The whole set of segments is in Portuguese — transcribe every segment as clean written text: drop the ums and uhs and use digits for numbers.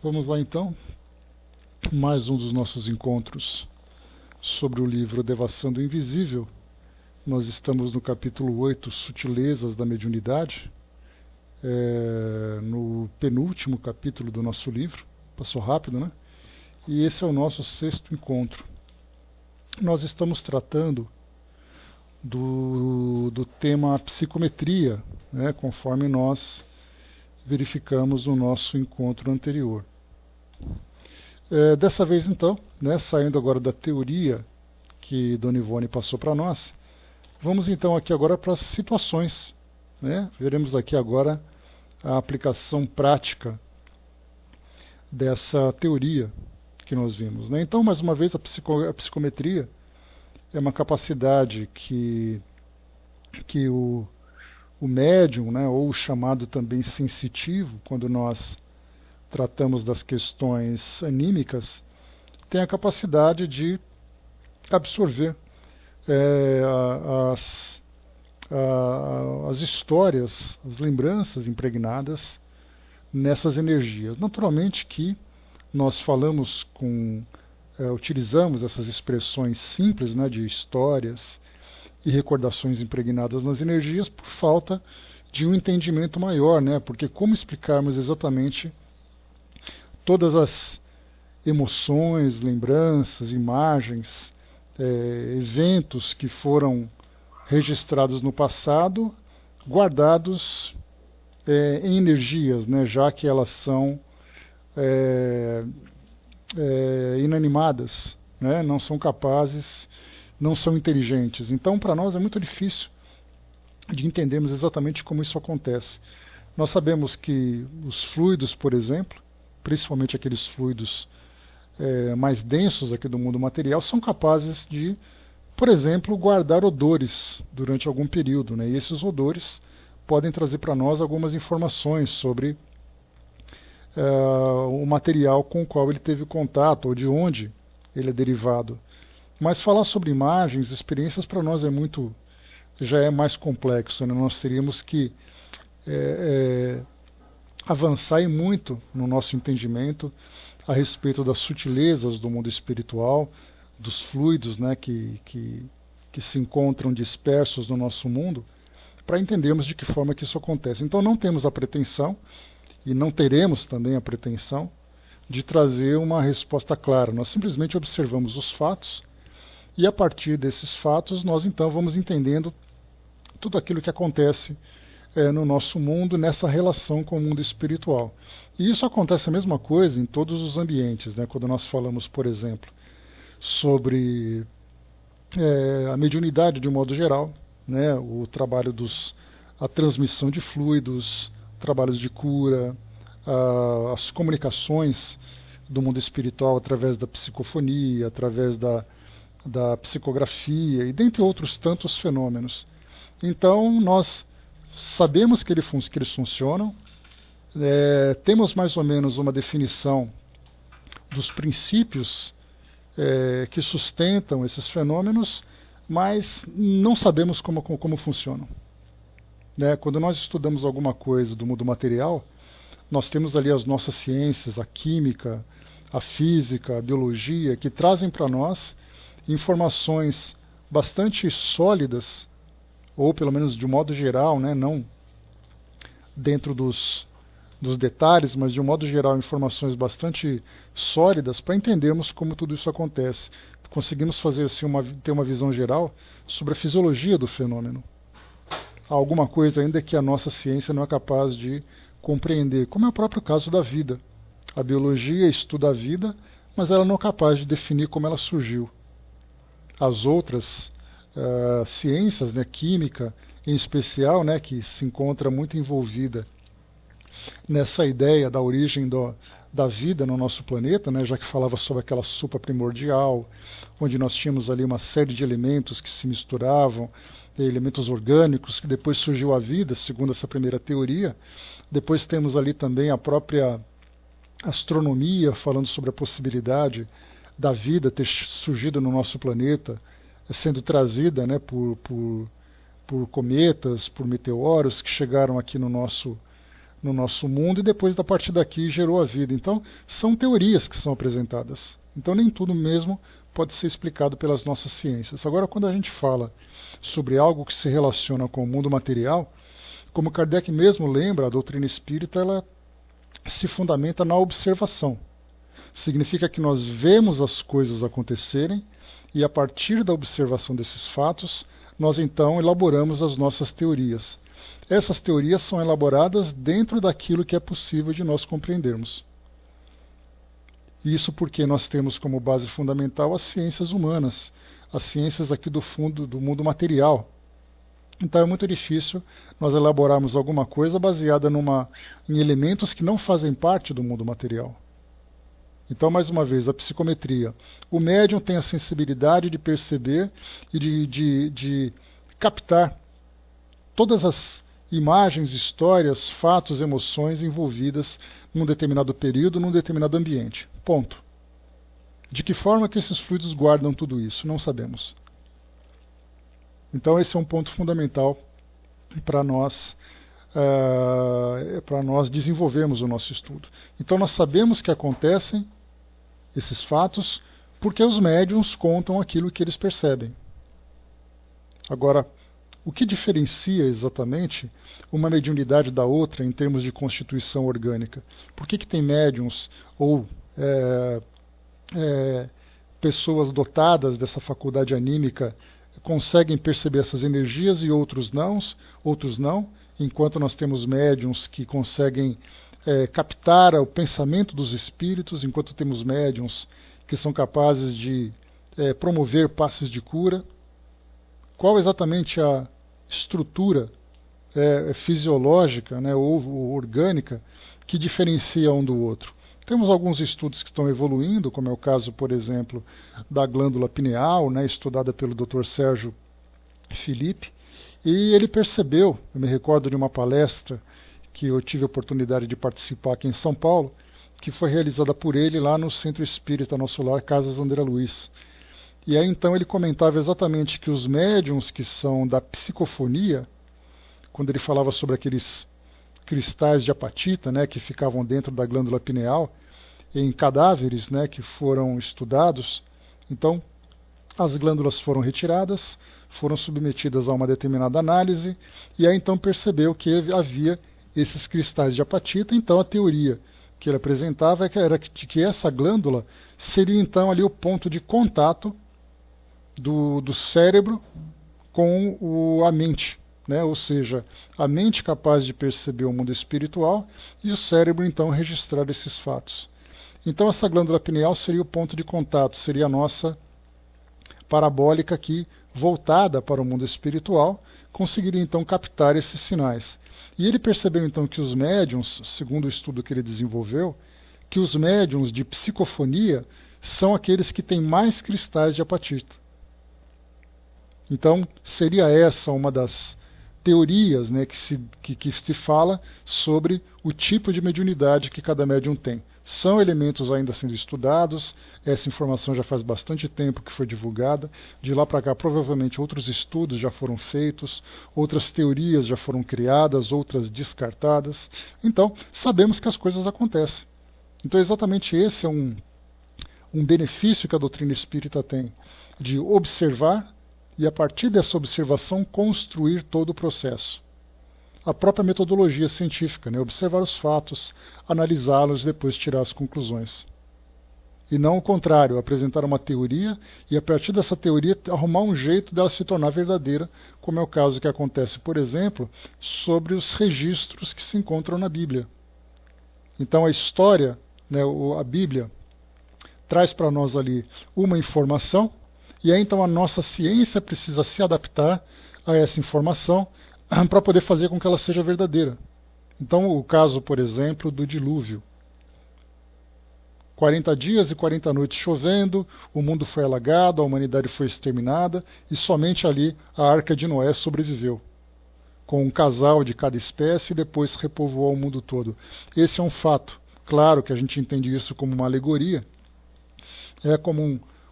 Vamos lá então, mais um dos nossos encontros sobre o livro Devassando o Invisível. Nós estamos no capítulo 8, Sutilezas da Mediunidade, no penúltimo capítulo do nosso livro. Passou rápido, né? E esse é o nosso sexto encontro. Nós estamos tratando do tema psicometria, né, conforme nós verificamos no nosso encontro anterior. Dessa vez então, né, saindo agora da teoria que Dona Ivone passou para nós, vamos então aqui agora para as situações, né? Veremos aqui agora a aplicação prática dessa teoria que nós vimos, né? Então, mais uma vez, a psicometria é uma capacidade que o médium, né, ou o chamado também sensitivo, quando nós tratamos das questões anímicas, tem a capacidade de absorver as histórias, as lembranças impregnadas nessas energias. Naturalmente que nós falamos utilizamos essas expressões simples, né, de histórias e recordações impregnadas nas energias por falta de um entendimento maior, né? Porque como explicarmos exatamente todas as emoções, lembranças, imagens, eventos que foram registrados no passado, guardados em energias, né? Já que elas são inanimadas, né? Não são capazes, não são inteligentes. Então, para nós é muito difícil de entendermos exatamente como isso acontece. Nós sabemos que os fluidos, por exemplo, principalmente aqueles fluidos mais densos aqui do mundo material, são capazes de, por exemplo, guardar odores durante algum período, né? E esses odores podem trazer para nós algumas informações sobre o material com o qual ele teve contato ou de onde ele é derivado. Mas falar sobre imagens, experiências, para nós já é mais complexo, né? Nós teríamos que avançar e muito no nosso entendimento a respeito das sutilezas do mundo espiritual, dos fluidos, né, que se encontram dispersos no nosso mundo, para entendermos de que forma que isso acontece. Então não temos a pretensão, e não teremos também a pretensão, de trazer uma resposta clara. Nós simplesmente observamos os fatos, e a partir desses fatos nós então vamos entendendo tudo aquilo que acontece no nosso mundo, nessa relação com o mundo espiritual. E isso acontece a mesma coisa em todos os ambientes, né? Quando nós falamos, por exemplo, sobre a mediunidade de um modo geral, né? O trabalho a transmissão de fluidos, trabalhos de cura, as comunicações do mundo espiritual através da psicofonia, através da psicografia e dentre outros tantos fenômenos. Então nós sabemos que eles funcionam, temos mais ou menos uma definição dos princípios que sustentam esses fenômenos, mas não sabemos como funcionam. Né? Quando nós estudamos alguma coisa do mundo material, nós temos ali as nossas ciências, a química, a física, a biologia, que trazem para nós informações bastante sólidas, ou pelo menos de um modo geral, né, não dentro dos detalhes, mas de um modo geral informações bastante sólidas para entendermos como tudo isso acontece. Conseguimos fazer assim, ter uma visão geral sobre a fisiologia do fenômeno. Há alguma coisa ainda que a nossa ciência não é capaz de compreender, como é o próprio caso da vida. A biologia estuda a vida, mas ela não é capaz de definir como ela surgiu. As outras ciências, né, química em especial, né, que se encontra muito envolvida nessa ideia da origem da vida no nosso planeta, né, já que falava sobre aquela sopa primordial, onde nós tínhamos ali uma série de elementos que se misturavam, elementos orgânicos, que depois surgiu a vida, segundo essa primeira teoria. Depois temos ali também a própria astronomia, falando sobre a possibilidade da vida ter surgido no nosso planeta, sendo trazida, né, por cometas, por meteoros que chegaram aqui no no nosso mundo e depois, a partir daqui, gerou a vida. Então, são teorias que são apresentadas. Então, nem tudo mesmo pode ser explicado pelas nossas ciências. Agora, quando a gente fala sobre algo que se relaciona com o mundo material, como Kardec mesmo lembra, a doutrina espírita ela se fundamenta na observação. Significa que nós vemos as coisas acontecerem e, a partir da observação desses fatos, nós então elaboramos as nossas teorias. Essas teorias são elaboradas dentro daquilo que é possível de nós compreendermos. Isso porque nós temos como base fundamental as ciências humanas, as ciências aqui do fundo do mundo material. Então é muito difícil nós elaborarmos alguma coisa baseada em elementos que não fazem parte do mundo material. Então, mais uma vez, a psicometria. O médium tem a sensibilidade de perceber e de captar todas as imagens, histórias, fatos, emoções envolvidas num determinado período, num determinado ambiente. Ponto. De que forma que esses fluidos guardam tudo isso? Não sabemos. Então, esse é um ponto fundamental para nós desenvolvermos o nosso estudo. Então, nós sabemos que acontecem esses fatos porque os médiuns contam aquilo que eles percebem. Agora, o que diferencia exatamente uma mediunidade da outra em termos de constituição orgânica? Por que tem médiuns ou pessoas dotadas dessa faculdade anímica conseguem perceber essas energias e outros não, enquanto nós temos médiuns que conseguem captar o pensamento dos espíritos, enquanto temos médiuns que são capazes de promover passes de cura? Qual exatamente a estrutura fisiológica, né, ou orgânica que diferencia um do outro? Temos alguns estudos que estão evoluindo, como é o caso, por exemplo, da glândula pineal, né, estudada pelo Dr. Sérgio Felipe, e ele percebeu, eu me recordo de uma palestra que eu tive a oportunidade de participar aqui em São Paulo, que foi realizada por ele lá no Centro Espírita Nosso Lar, Casas André Luiz. E aí então ele comentava exatamente que os médiuns que são da psicofonia, quando ele falava sobre aqueles cristais de apatita, né, que ficavam dentro da glândula pineal, em cadáveres, né, que foram estudados, então as glândulas foram retiradas, foram submetidas a uma determinada análise, e aí então percebeu que havia esses cristais de apatita. Então a teoria que ele apresentava era que essa glândula seria então ali o ponto de contato do cérebro com a mente, né? Ou seja, a mente capaz de perceber o mundo espiritual e o cérebro então registrar esses fatos. Então essa glândula pineal seria o ponto de contato, seria a nossa parabólica aqui voltada para o mundo espiritual, conseguiria então captar esses sinais. E ele percebeu então que os médiuns, segundo o estudo que ele desenvolveu, que os médiuns de psicofonia são aqueles que têm mais cristais de apatita. Então, seria essa uma das teorias, né, que se fala sobre o tipo de mediunidade que cada médium tem. São elementos ainda sendo estudados, essa informação já faz bastante tempo que foi divulgada, de lá para cá provavelmente outros estudos já foram feitos, outras teorias já foram criadas, outras descartadas. Então, sabemos que as coisas acontecem. Então, exatamente esse é um benefício que a doutrina espírita tem, de observar e, a partir dessa observação, construir todo o processo. A própria metodologia científica, né? Observar os fatos, analisá-los e depois tirar as conclusões. E não o contrário, apresentar uma teoria e, a partir dessa teoria, arrumar um jeito dela se tornar verdadeira, como é o caso que acontece, por exemplo, sobre os registros que se encontram na Bíblia. Então a história, né, a Bíblia, traz para nós ali uma informação, e aí então a nossa ciência precisa se adaptar a essa informação para poder fazer com que ela seja verdadeira. Então o caso, por exemplo, do dilúvio. 40 dias e 40 noites chovendo, o mundo foi alagado, a humanidade foi exterminada, e somente ali a Arca de Noé sobreviveu, com um casal de cada espécie, e depois repovoou o mundo todo. Esse é um fato. Claro que a gente entende isso como uma alegoria,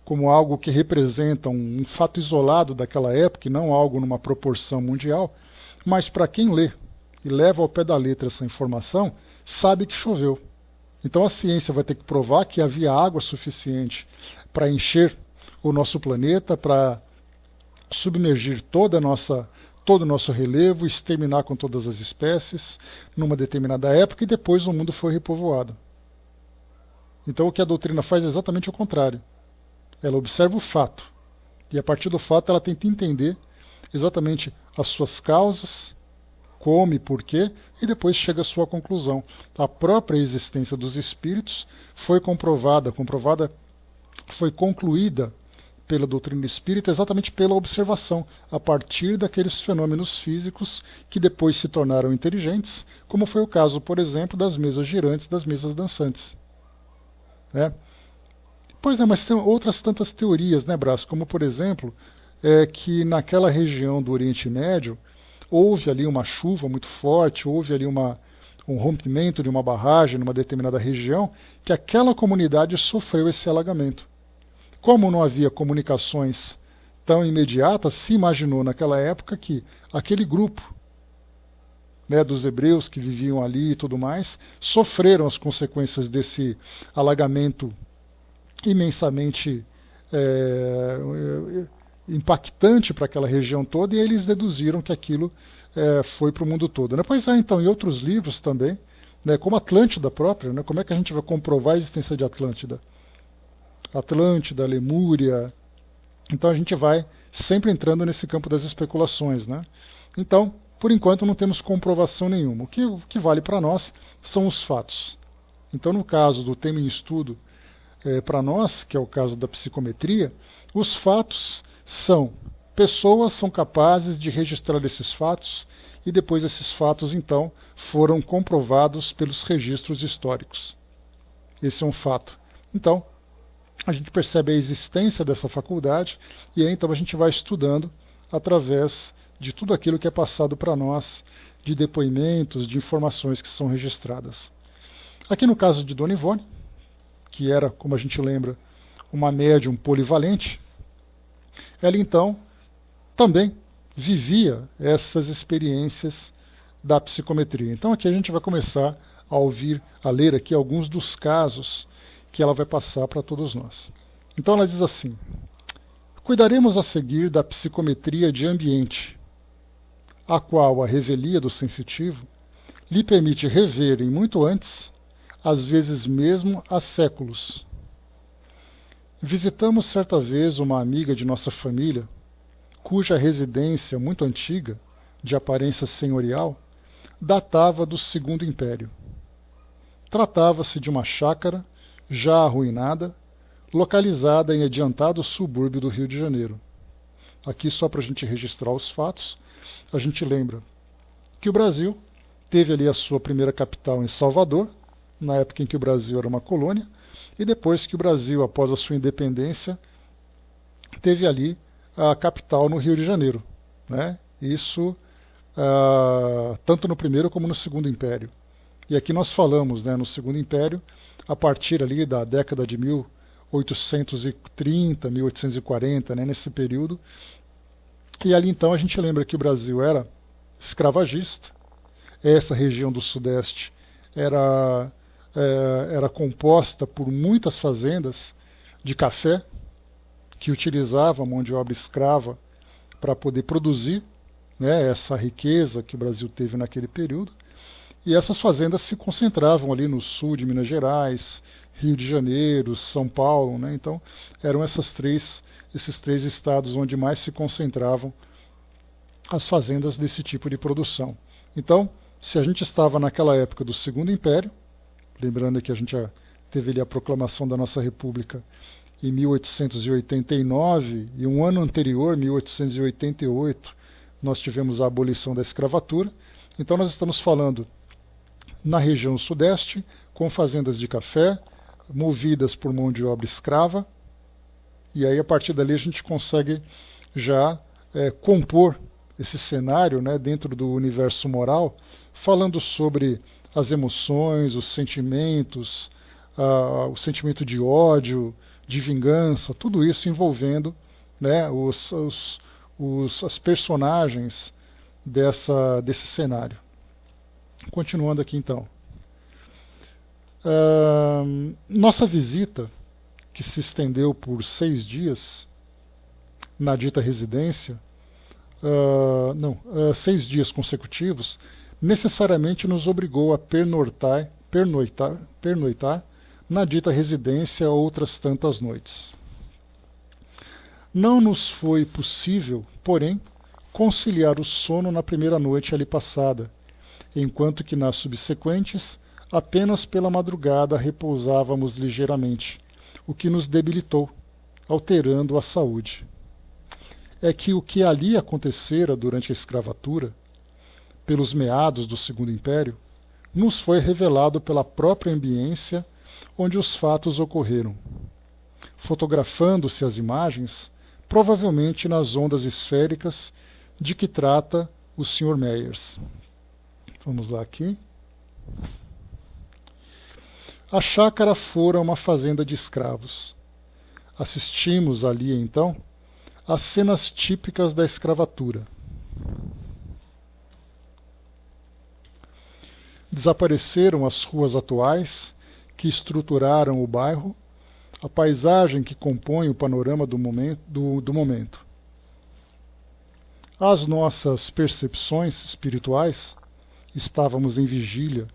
como algo que representa um fato isolado daquela época, e não algo numa proporção mundial, mas para quem lê e leva ao pé da letra essa informação, sabe que choveu. Então a ciência vai ter que provar que havia água suficiente para encher o nosso planeta, para submergir todo o nosso relevo, exterminar com todas as espécies numa determinada época, e depois o mundo foi repovoado. Então o que a doutrina faz é exatamente o contrário. Ela observa o fato, e a partir do fato ela tenta entender exatamente as suas causas, como e porquê, e depois chega à sua conclusão. A própria existência dos espíritos foi foi concluída pela doutrina espírita exatamente pela observação, a partir daqueles fenômenos físicos que depois se tornaram inteligentes, como foi o caso, por exemplo, das mesas girantes, das mesas dançantes. Pois é, mas tem outras tantas teorias, né, Brás? Como, por exemplo, que naquela região do Oriente Médio houve ali uma chuva muito forte, houve ali um rompimento de uma barragem numa determinada região, que aquela comunidade sofreu esse alagamento. Como não havia comunicações tão imediatas, se imaginou naquela época que aquele grupo, né, dos hebreus que viviam ali e tudo mais, sofreram as consequências desse alagamento imensamente impactante para aquela região toda, e eles deduziram que aquilo foi para o mundo todo. Pois é, então, em outros livros também, né, como Atlântida própria, né, como é que a gente vai comprovar a existência de Atlântida? Atlântida, Lemúria. Então a gente vai sempre entrando nesse campo das especulações, né? Então, por enquanto não temos comprovação nenhuma. O que vale para nós são os fatos. Então, no caso do tema em estudo, para nós, que é o caso da psicometria, os fatos pessoas são capazes de registrar esses fatos, e depois esses fatos, então, foram comprovados pelos registros históricos. Esse é um fato. Então, a gente percebe a existência dessa faculdade, e aí então a gente vai estudando através de tudo aquilo que é passado para nós, de depoimentos, de informações que são registradas. Aqui no caso de Dona Ivone, que era, como a gente lembra, uma médium polivalente, ela então também vivia essas experiências da psicometria. Então aqui a gente vai começar a ler aqui alguns dos casos que ela vai passar para todos nós. Então ela diz assim: cuidaremos a seguir da psicometria de ambiente, a qual a revelia do sensitivo lhe permite rever em muito antes, às vezes mesmo há séculos. Visitamos certa vez uma amiga de nossa família, cuja residência muito antiga, de aparência senhorial, datava do Segundo Império. Tratava-se de uma chácara já arruinada, localizada em adiantado subúrbio do Rio de Janeiro. Aqui, só para a gente registrar os fatos, a gente lembra que o Brasil teve ali a sua primeira capital em Salvador, na época em que o Brasil era uma colônia, e depois que o Brasil, após a sua independência, teve ali a capital no Rio de Janeiro, né? Isso tanto no Primeiro como no Segundo Império. E aqui nós falamos, né, no Segundo Império, a partir ali da década de 1830, 1840, né, nesse período. E ali então a gente lembra que o Brasil era escravagista, essa região do Sudeste era composta por muitas fazendas de café, que utilizavam a mão de obra escrava para poder produzir, né, essa riqueza que o Brasil teve naquele período. E essas fazendas se concentravam ali no sul de Minas Gerais, Rio de Janeiro, São Paulo, né? Então eram esses três estados onde mais se concentravam as fazendas desse tipo de produção. Então, se a gente estava naquela época do Segundo Império, lembrando que a gente já teve ali a proclamação da nossa República em 1889, e um ano anterior, 1888, nós tivemos a abolição da escravatura. Então nós estamos falando na região sudeste, com fazendas de café, movidas por mão de obra escrava, e aí a partir dali a gente consegue já compor esse cenário, né, dentro do universo moral, falando sobre as emoções, os sentimentos, o sentimento de ódio, de vingança, tudo isso envolvendo, né, as personagens desse cenário. Continuando aqui então. Nossa visita, que se estendeu por 6 dias na dita residência, 6 dias consecutivos, necessariamente nos obrigou a pernoitar na dita residência outras tantas noites. Não nos foi possível, porém, conciliar o sono na primeira noite ali passada, enquanto que nas subsequentes, apenas pela madrugada repousávamos ligeiramente, o que nos debilitou, alterando a saúde. É que o que ali acontecera durante a escravatura, pelos meados do Segundo Império, nos foi revelado pela própria ambiência onde os fatos ocorreram, fotografando-se as imagens, provavelmente nas ondas esféricas de que trata o Sr. Myers. Vamos lá aqui. A chácara fora uma fazenda de escravos. Assistimos ali, então, às cenas típicas da escravatura. Desapareceram as ruas atuais que estruturaram o bairro, a paisagem que compõe o panorama do momento. As nossas percepções espirituais, estávamos em vigília,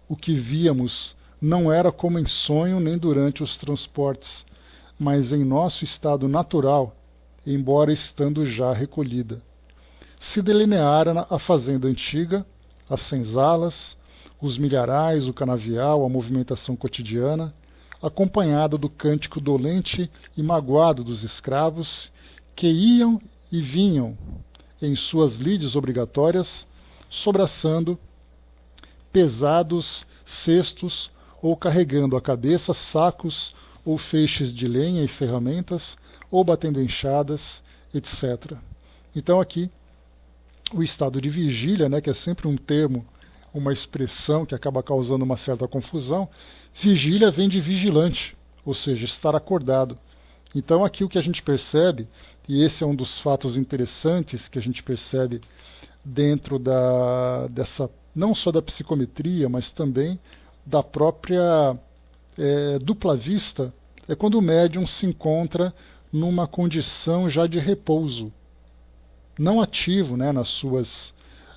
o que víamos não era como em sonho nem durante os transportes, mas em nosso estado natural, embora estando já recolhida. Se delineara a fazenda antiga, as senzalas, os milharais, o canavial, a movimentação cotidiana, acompanhada do cântico dolente e magoado dos escravos que iam e vinham em suas lides obrigatórias, sobraçando pesados cestos ou carregando à cabeça sacos ou feixes de lenha e ferramentas, ou batendo enxadas, etc. Então aqui, o estado de vigília, né, que é sempre um termo, uma expressão que acaba causando uma certa confusão, vigília vem de vigilante, ou seja, estar acordado. Então aqui o que a gente percebe, e esse é um dos fatos interessantes que a gente percebe dentro dessa, não só da psicometria, mas também da própria dupla vista, é quando o médium se encontra numa condição já de repouso, não ativo, né, nas suas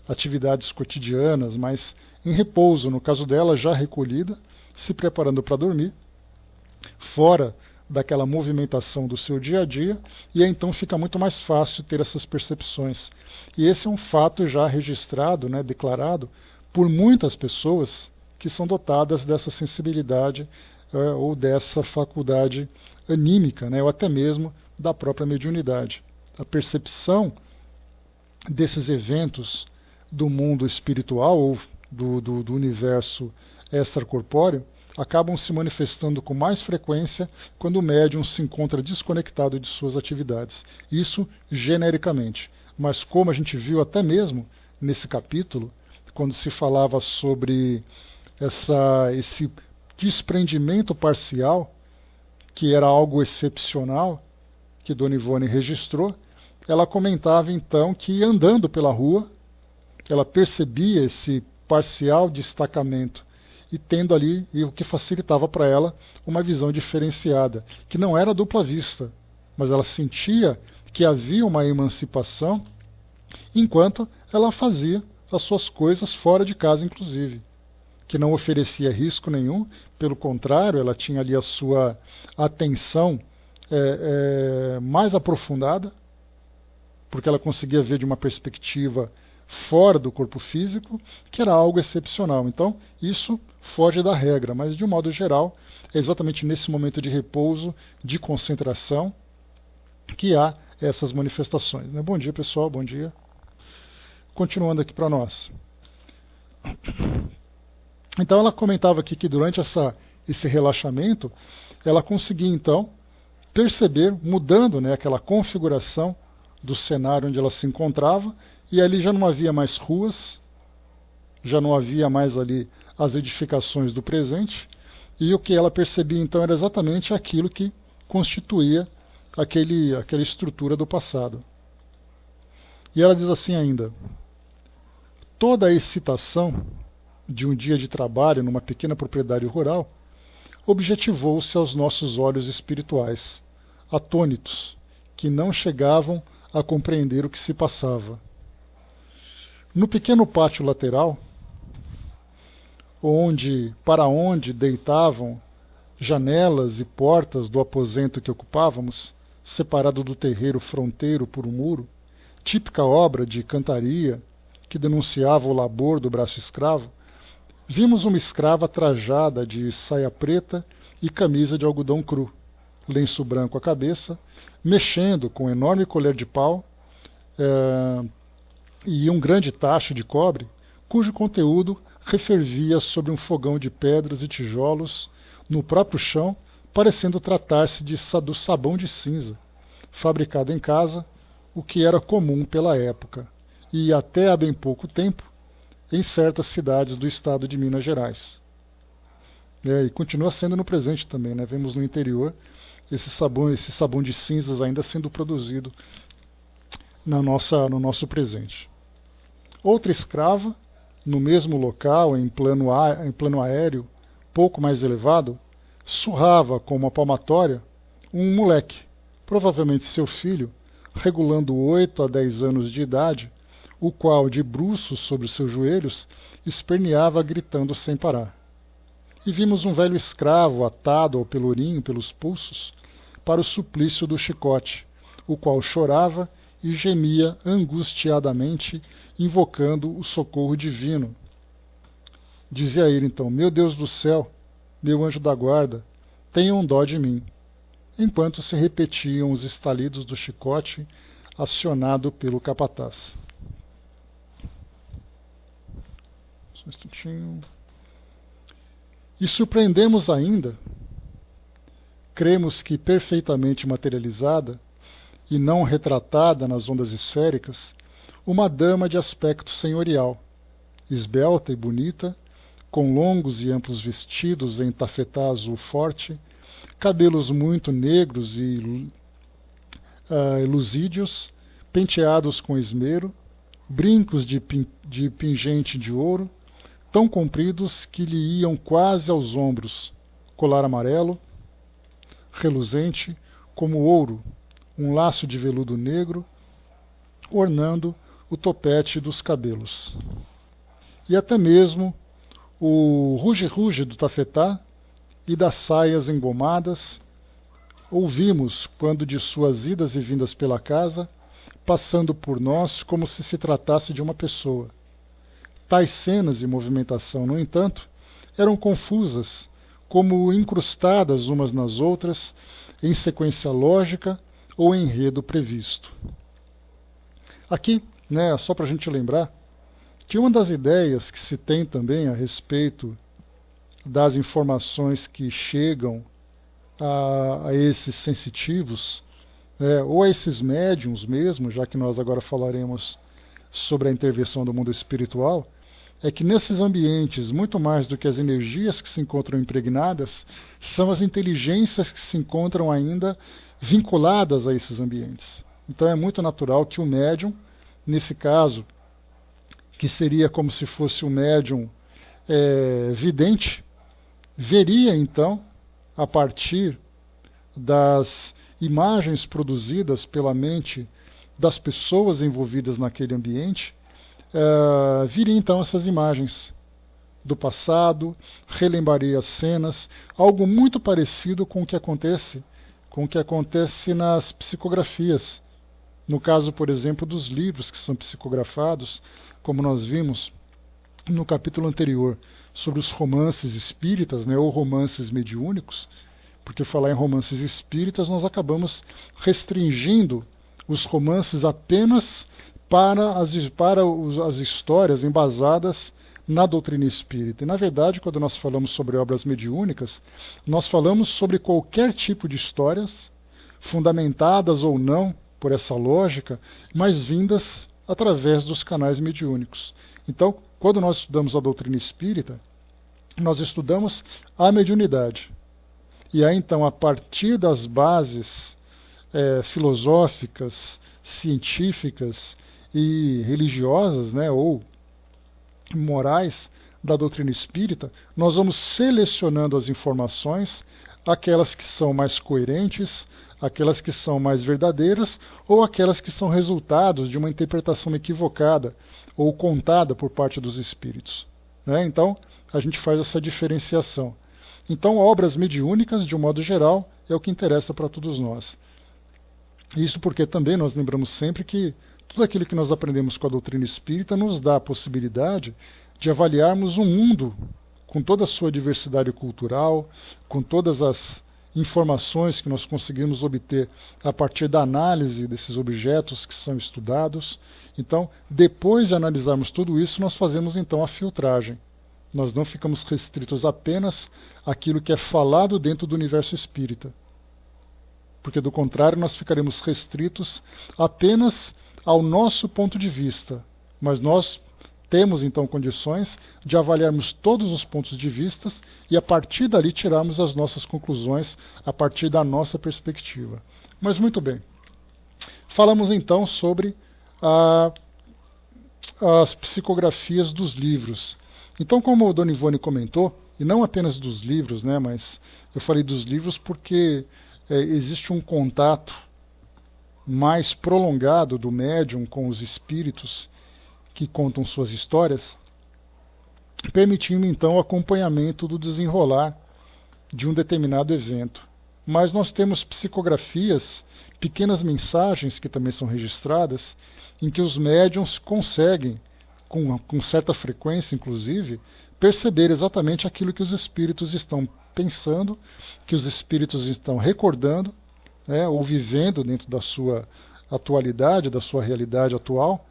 atividades cotidianas, mas em repouso, no caso dela já recolhida, se preparando para dormir, fora daquela movimentação do seu dia a dia, e aí então fica muito mais fácil ter essas percepções. E esse é um fato já registrado, né, declarado por muitas pessoas que são dotadas dessa sensibilidade ou dessa faculdade anímica, né, ou até mesmo da própria mediunidade. A percepção desses eventos do mundo espiritual ou do universo extracorpóreo acabam se manifestando com mais frequência quando o médium se encontra desconectado de suas atividades. Isso genericamente. Mas como a gente viu até mesmo nesse capítulo, quando se falava sobre esse desprendimento parcial, que era algo excepcional, que Dona Ivone registrou, ela comentava então que andando pela rua, ela percebia esse parcial destacamento e tendo ali, e o que facilitava para ela uma visão diferenciada, que não era dupla vista, mas ela sentia que havia uma emancipação enquanto ela fazia as suas coisas fora de casa, inclusive, que não oferecia risco nenhum, pelo contrário, ela tinha ali a sua atenção mais aprofundada, porque ela conseguia ver de uma perspectiva fora do corpo físico, que era algo excepcional. Então, isso foge da regra, mas de um modo geral, é exatamente nesse momento de repouso, de concentração, que há essas manifestações. Né? Bom dia, pessoal, bom dia. Continuando aqui para nós. Então, ela comentava aqui que durante esse relaxamento, ela conseguia, então, perceber, mudando, né, aquela configuração do cenário onde ela se encontrava, e ali já não havia mais ruas, já não havia mais ali as edificações do presente, e o que ela percebia então era exatamente aquilo que constituía aquela estrutura do passado. E ela diz assim ainda: toda a excitação de um dia de trabalho numa pequena propriedade rural, objetivou-se aos nossos olhos espirituais, atônitos, que não chegavam a compreender o que se passava. No pequeno pátio lateral, para onde deitavam janelas e portas do aposento que ocupávamos, separado do terreiro fronteiro por um muro, típica obra de cantaria que denunciava o labor do braço escravo, vimos uma escrava trajada de saia preta e camisa de algodão cru, lenço branco à cabeça, mexendo com um enorme colher de pau e um grande tacho de cobre, cujo conteúdo refervia sobre um fogão de pedras e tijolos no próprio chão, parecendo tratar-se do sabão de cinza, fabricado em casa, o que era comum pela época, e até há bem pouco tempo, em certas cidades do estado de Minas Gerais. E continua sendo no presente também, né? Vemos no interior esse sabão de cinzas ainda sendo produzido no nosso presente. Outra escrava, no mesmo local, em plano aéreo, pouco mais elevado, surrava com uma palmatória um moleque, provavelmente seu filho, regulando 8 a 10 anos de idade, o qual, de bruços sobre seus joelhos, esperneava gritando sem parar. E vimos um velho escravo atado ao pelourinho pelos pulsos para o suplício do chicote, o qual chorava e gemia angustiadamente, invocando o socorro divino. Dizia ele então: meu Deus do céu, meu anjo da guarda, tenham dó de mim, enquanto se repetiam os estalidos do chicote acionado pelo capataz. Só um instantinho. E surpreendemos ainda, cremos que perfeitamente materializada e não retratada nas ondas esféricas, uma dama de aspecto senhorial, esbelta e bonita, com longos e amplos vestidos em tafetá azul forte, cabelos muito negros e luzídios, penteados com esmero, brincos de pingente de ouro, tão compridos que lhe iam quase aos ombros, colar amarelo, reluzente como ouro, um laço de veludo negro, ornando o topete dos cabelos. E até mesmo o ruge-ruge do tafetá e das saias engomadas, ouvimos quando de suas idas e vindas pela casa, passando por nós como se tratasse de uma pessoa. Tais cenas de movimentação, no entanto, eram confusas, como incrustadas umas nas outras, em sequência lógica ou enredo previsto. Aqui, só para a gente lembrar, que uma das ideias que se tem também a respeito das informações que chegam a esses sensitivos, ou a esses médiums mesmo, já que nós agora falaremos sobre a intervenção do mundo espiritual, é que nesses ambientes, muito mais do que as energias que se encontram impregnadas, são as inteligências que se encontram ainda vinculadas a esses ambientes. Então é muito natural que o médium, nesse caso, que seria como se fosse um médium vidente, veria então, a partir das imagens produzidas pela mente das pessoas envolvidas naquele ambiente, viria então essas imagens do passado, relembraria as cenas, algo muito parecido com o que acontece nas psicografias. No caso, por exemplo, dos livros que são psicografados, como nós vimos no capítulo anterior, sobre os romances espíritas, ou romances mediúnicos, porque falar em romances espíritas nós acabamos restringindo os romances apenas para as histórias embasadas na doutrina espírita. E, na verdade, quando nós falamos sobre obras mediúnicas, nós falamos sobre qualquer tipo de histórias, fundamentadas ou não por essa lógica, mas vindas através dos canais mediúnicos. Então, quando nós estudamos a doutrina espírita, nós estudamos a mediunidade. E aí, então, a partir das bases filosóficas, científicas e religiosas, ou morais da doutrina espírita, nós vamos selecionando as informações, aquelas que são mais coerentes, aquelas que são mais verdadeiras, ou aquelas que são resultados de uma interpretação equivocada ou contada por parte dos espíritos, né? Então, a gente faz essa diferenciação. Então, obras mediúnicas, de um modo geral, é o que interessa para todos nós. Isso porque também nós lembramos sempre que tudo aquilo que nós aprendemos com a doutrina espírita nos dá a possibilidade de avaliarmos o mundo com toda a sua diversidade cultural, com todas as informações que nós conseguimos obter a partir da análise desses objetos que são estudados. Então, depois de analisarmos tudo isso, nós fazemos então a filtragem. Nós não ficamos restritos apenas àquilo que é falado dentro do universo espírita. Porque, do contrário, nós ficaremos restritos apenas ao nosso ponto de vista. Mas nós temos, então, condições de avaliarmos todos os pontos de vista e, a partir dali, tirarmos as nossas conclusões a partir da nossa perspectiva. Mas, muito bem. Falamos, então, sobre as psicografias dos livros. Então, como a Dona Ivone comentou, e não apenas dos livros, né, mas eu falei dos livros porque existe um contato mais prolongado do médium com os espíritos que contam suas histórias, permitindo então o acompanhamento do desenrolar de um determinado evento. Mas nós temos psicografias, pequenas mensagens que também são registradas, em que os médiuns conseguem, com certa frequência inclusive, perceber exatamente aquilo que os espíritos estão pensando, que os espíritos estão recordando, né, ou vivendo dentro da sua atualidade, da sua realidade atual,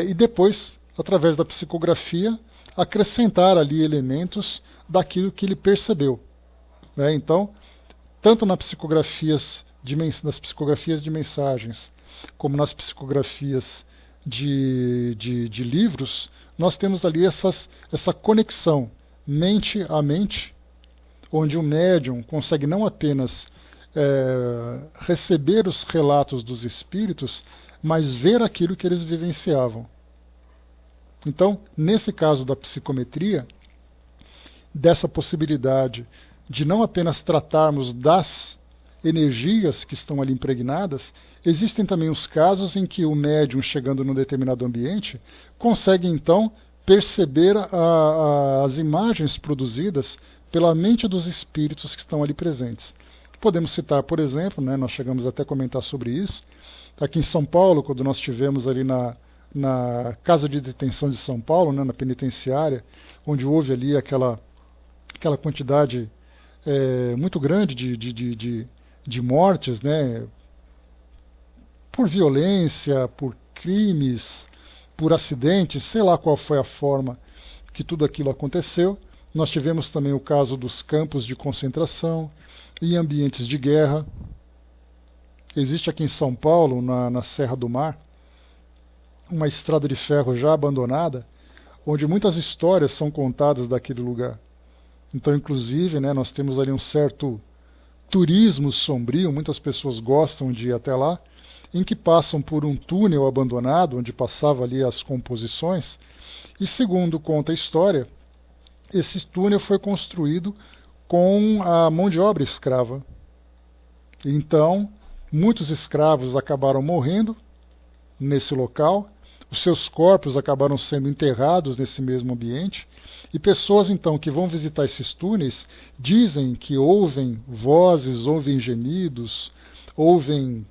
e depois, através da psicografia, acrescentar ali elementos daquilo que ele percebeu, né? Então, tanto nas psicografias de mensagens, como nas psicografias de livros, nós temos ali essa conexão mente a mente, onde o médium consegue não apenas receber os relatos dos espíritos, mas ver aquilo que eles vivenciavam. Então, nesse caso da psicometria, dessa possibilidade de não apenas tratarmos das energias que estão ali impregnadas, existem também os casos em que o médium, chegando num determinado ambiente, consegue então perceber as imagens produzidas pela mente dos espíritos que estão ali presentes. Podemos citar, por exemplo, né, nós chegamos até a comentar sobre isso, aqui em São Paulo, quando nós estivemos ali na Casa de Detenção de São Paulo, né, na penitenciária, onde houve ali aquela quantidade muito grande de mortes, né, por violência, por crimes, por acidentes, sei lá qual foi a forma que tudo aquilo aconteceu. Nós tivemos também o caso dos campos de concentração e ambientes de guerra. Existe aqui em São Paulo, na Serra do Mar, uma estrada de ferro já abandonada, onde muitas histórias são contadas daquele lugar. Então, inclusive, né, nós temos ali um certo turismo sombrio, muitas pessoas gostam de ir até lá, em que passam por um túnel abandonado, onde passava ali as composições, e segundo conta a história, esse túnel foi construído com a mão de obra escrava. Então, muitos escravos acabaram morrendo nesse local, os seus corpos acabaram sendo enterrados nesse mesmo ambiente, e pessoas então que vão visitar esses túneis dizem que ouvem vozes, ouvem gemidos, ouvem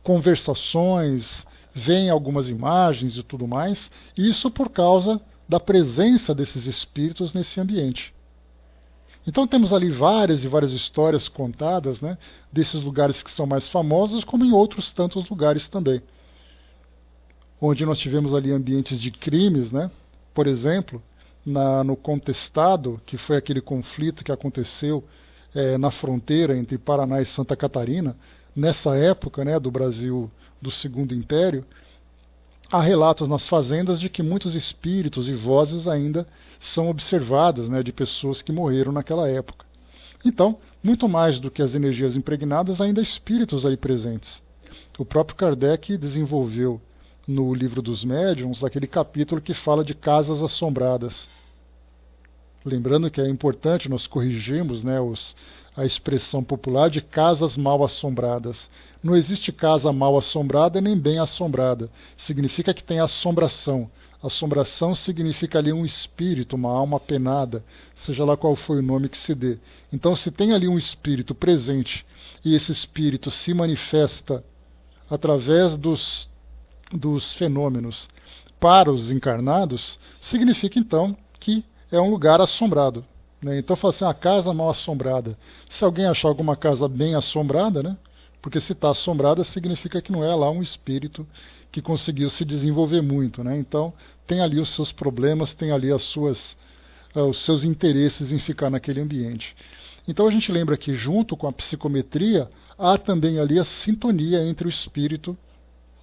conversações, veem algumas imagens e tudo mais, isso por causa da presença desses espíritos nesse ambiente. Então temos ali várias e várias histórias contadas, né, desses lugares que são mais famosos, como em outros tantos lugares também, onde nós tivemos ali ambientes de crimes, né, por exemplo, no Contestado, que foi aquele conflito que aconteceu na fronteira entre Paraná e Santa Catarina, nessa época, né, do Brasil do Segundo Império. Há relatos nas fazendas de que muitos espíritos e vozes ainda são observadas, né, de pessoas que morreram naquela época. Então, muito mais do que as energias impregnadas, ainda há espíritos aí presentes. O próprio Kardec desenvolveu no Livro dos Médiuns, aquele capítulo que fala de casas assombradas. Lembrando que é importante nós corrigirmos, né, a expressão popular de casas mal assombradas. Não existe casa mal assombrada nem bem assombrada. Significa que tem assombração. Assombração significa ali um espírito, uma alma penada, seja lá qual foi o nome que se dê. Então, se tem ali um espírito presente e esse espírito se manifesta através dos fenômenos para os encarnados, significa então que é um lugar assombrado. Né? Então, fala assim, a casa mal assombrada. Se alguém achar alguma casa bem assombrada, né? Porque se está assombrada, significa que não é lá um espírito que conseguiu se desenvolver muito. Né? Então, tem ali os seus problemas, tem ali os seus interesses em ficar naquele ambiente. Então, a gente lembra que, junto com a psicometria, há também ali a sintonia entre o espírito,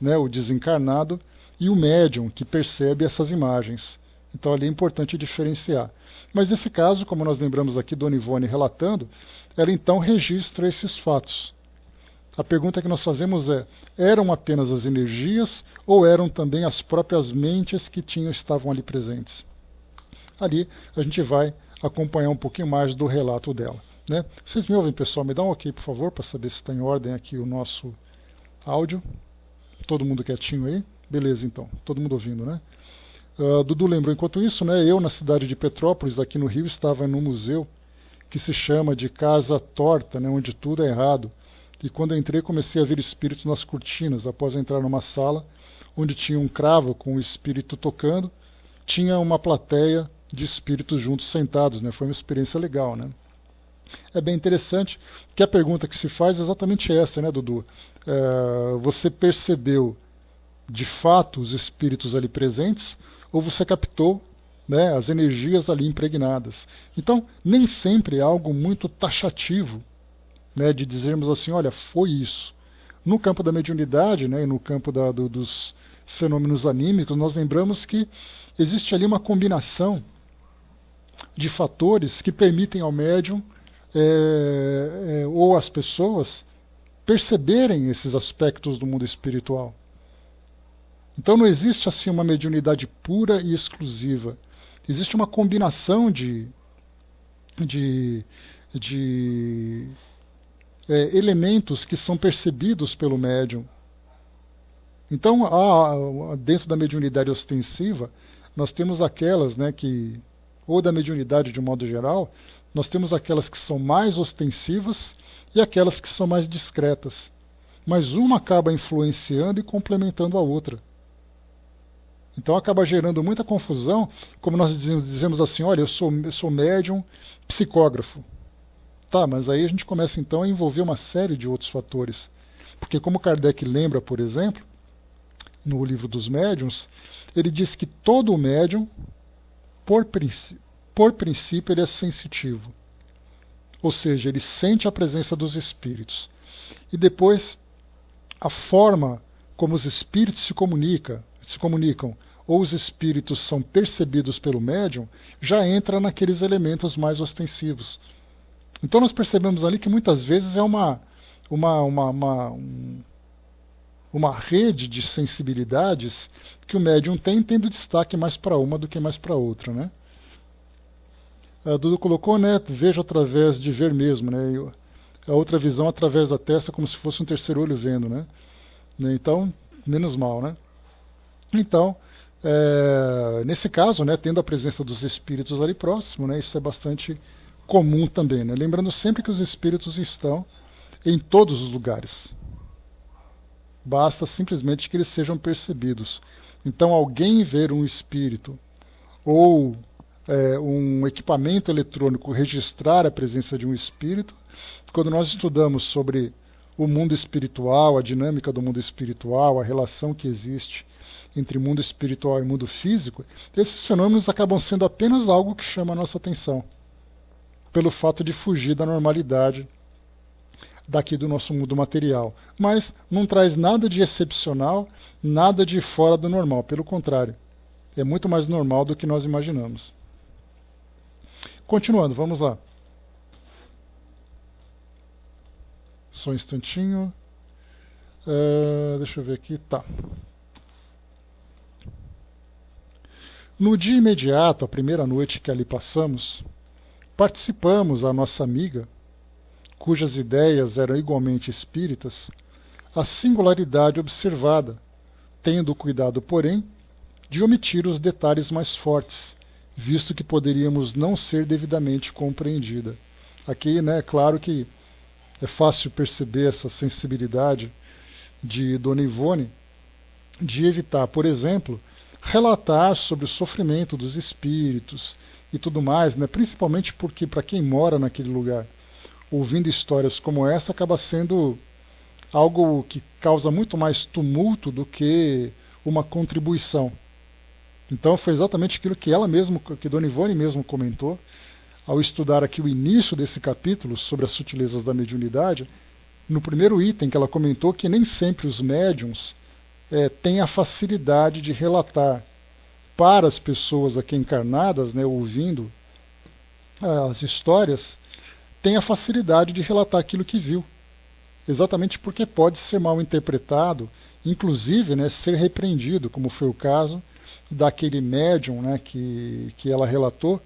né, o desencarnado, e o médium, que percebe essas imagens. Então, ali é importante diferenciar. Mas, nesse caso, como nós lembramos aqui, Dona Ivone relatando, ela então registra esses fatos. A pergunta que nós fazemos é, eram apenas as energias ou eram também as próprias mentes que estavam ali presentes? Ali a gente vai acompanhar um pouquinho mais do relato dela. Né? Vocês me ouvem, pessoal? Me dá um ok, por favor, para saber se está em ordem aqui o nosso áudio. Todo mundo quietinho aí? Beleza, então. Todo mundo ouvindo, né? Dudu lembrou, enquanto isso, né, eu na cidade de Petrópolis, aqui no Rio, estava num museu que se chama de Casa Torta, né, onde tudo é errado. E quando eu entrei, comecei a ver espíritos nas cortinas. Após entrar numa sala onde tinha um cravo com o espírito tocando, tinha uma plateia de espíritos juntos sentados. Né? Foi uma experiência legal. Né? É bem interessante que a pergunta que se faz é exatamente essa, né, Dudu? Você percebeu de fato os espíritos ali presentes ou você captou, né, as energias ali impregnadas? Então, nem sempre é algo muito taxativo, né, de dizermos assim, olha, foi isso. No campo da mediunidade, né, e no campo dos fenômenos anímicos, nós lembramos que existe ali uma combinação de fatores que permitem ao médium ou às pessoas perceberem esses aspectos do mundo espiritual. Então não existe assim uma mediunidade pura e exclusiva. Existe uma combinação de elementos que são percebidos pelo médium. Então, dentro da mediunidade ostensiva, nós temos aquelas, né, ou da mediunidade de um modo geral, nós temos aquelas que são mais ostensivas e aquelas que são mais discretas. Mas uma acaba influenciando e complementando a outra. Então acaba gerando muita confusão, como nós dizemos assim, olha, eu sou médium psicógrafo. Tá, mas aí a gente começa então a envolver uma série de outros fatores. Porque como Kardec lembra, por exemplo, no Livro dos Médiuns, ele diz que todo médium, por princípio, ele é sensitivo. Ou seja, ele sente a presença dos espíritos. E depois, a forma como os espíritos se comunicam, ou os espíritos são percebidos pelo médium, já entra naqueles elementos mais ostensivos. Então nós percebemos ali que muitas vezes é uma rede de sensibilidades que o médium tem, tendo destaque mais para uma do que mais para outra, né? A Dudu colocou, né, vejo através de ver mesmo, né? A outra visão através da testa, como se fosse um terceiro olho vendo, né? Então, menos mal, né? Então, nesse caso, né, tendo a presença dos espíritos ali próximo, né, isso é bastante comum também, né? Lembrando sempre que os espíritos estão em todos os lugares. Basta simplesmente que eles sejam percebidos. Então, alguém ver um espírito ou um equipamento eletrônico registrar a presença de um espírito, quando nós estudamos sobre o mundo espiritual, a dinâmica do mundo espiritual, a relação que existe entre mundo espiritual e mundo físico, esses fenômenos acabam sendo apenas algo que chama a nossa atenção, pelo fato de fugir da normalidade daqui do nosso mundo material. Mas não traz nada de excepcional, nada de fora do normal, pelo contrário, é muito mais normal do que nós imaginamos. Continuando, vamos lá. Só um instantinho. Deixa eu ver aqui. Tá. No dia imediato, a primeira noite que ali passamos, participamos, a nossa amiga, cujas ideias eram igualmente espíritas, a singularidade observada, tendo cuidado, porém, de omitir os detalhes mais fortes, visto que poderíamos não ser devidamente compreendida. Aqui, né, é claro que é fácil perceber essa sensibilidade de Dona Ivone, de evitar, por exemplo, relatar sobre o sofrimento dos espíritos e tudo mais, né, principalmente porque para quem mora naquele lugar, ouvindo histórias como essa, acaba sendo algo que causa muito mais tumulto do que uma contribuição. Então foi exatamente aquilo que ela mesma, que Dona Ivone mesmo comentou, ao estudar aqui o início desse capítulo sobre as sutilezas da mediunidade. No primeiro item que ela comentou que nem sempre os médiums têm a facilidade de relatar para as pessoas aqui encarnadas, né, ouvindo as histórias, tem a facilidade de relatar aquilo que viu. Exatamente porque pode ser mal interpretado, inclusive, né, ser repreendido, como foi o caso daquele médium, né, que ela relatou,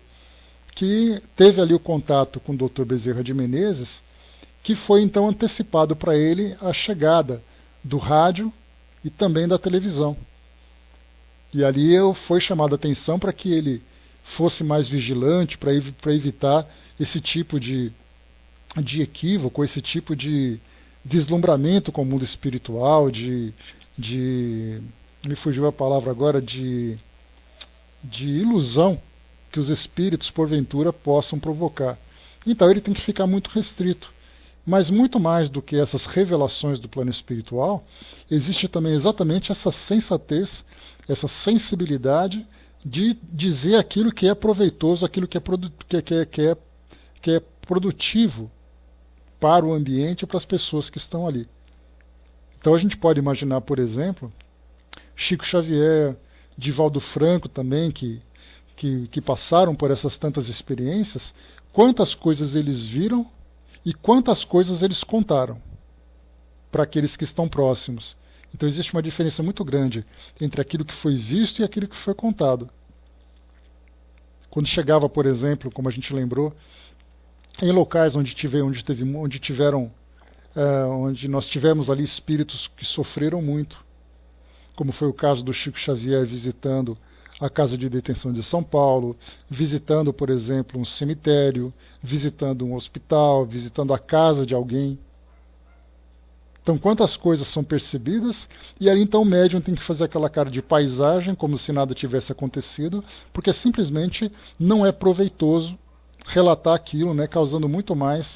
que teve ali o contato com o Dr. Bezerra de Menezes, que foi então antecipado para ele a chegada do rádio e também da televisão. E ali foi chamado a atenção para que ele fosse mais vigilante, para evitar esse tipo de equívoco, esse tipo de deslumbramento com o mundo espiritual, me fugiu a palavra agora, de ilusão que os espíritos, porventura, possam provocar. Então ele tem que ficar muito restrito. Mas muito mais do que essas revelações do plano espiritual, existe também exatamente essa sensatez, essa sensibilidade de dizer aquilo que é proveitoso, aquilo que é produtivo para o ambiente e para as pessoas que estão ali. Então a gente pode imaginar, por exemplo, Chico Xavier, Divaldo Franco também, que passaram por essas tantas experiências, quantas coisas eles viram e quantas coisas eles contaram para aqueles que estão próximos. Então existe uma diferença muito grande entre aquilo que foi visto e aquilo que foi contado. Quando chegava, por exemplo, como a gente lembrou, em locais onde nós tivemos ali espíritos que sofreram muito, como foi o caso do Chico Xavier visitando a Casa de Detenção de São Paulo, visitando, por exemplo, um cemitério, visitando um hospital, visitando a casa de alguém. Então, quantas coisas são percebidas, e aí então o médium tem que fazer aquela cara de paisagem, como se nada tivesse acontecido, porque simplesmente não é proveitoso relatar aquilo, né, causando muito mais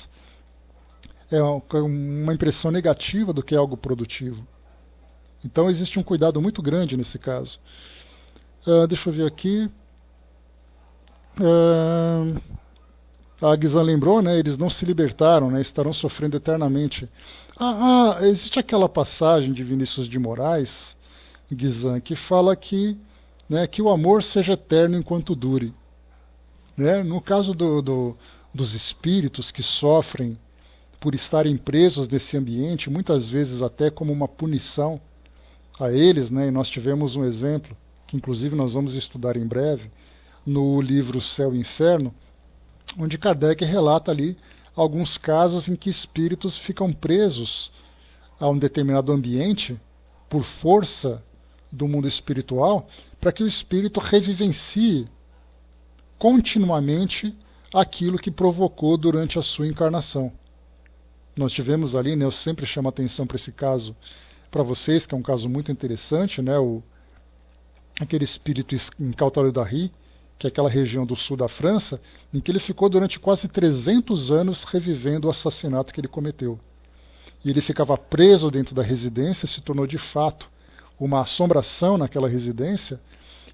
uma impressão negativa do que algo produtivo. Então existe um cuidado muito grande nesse caso. Deixa eu ver aqui. A Guizan lembrou, né, eles não se libertaram, né, estarão sofrendo eternamente. Existe aquela passagem de Vinícius de Moraes, Guizan, que fala que o amor seja eterno enquanto dure. Né? No caso dos espíritos que sofrem por estarem presos nesse ambiente, muitas vezes até como uma punição a eles, né? E nós tivemos um exemplo, que inclusive nós vamos estudar em breve, no livro Céu e Inferno, onde Kardec relata ali alguns casos em que espíritos ficam presos a um determinado ambiente por força do mundo espiritual, para que o espírito revivencie continuamente aquilo que provocou durante a sua encarnação. Nós tivemos ali, né, eu sempre chamo a atenção para esse caso para vocês, que é um caso muito interessante, né, aquele espírito em Cauteretz, que é aquela região do sul da França, em que ele ficou durante quase 300 anos revivendo o assassinato que ele cometeu. E ele ficava preso dentro da residência, se tornou de fato uma assombração naquela residência,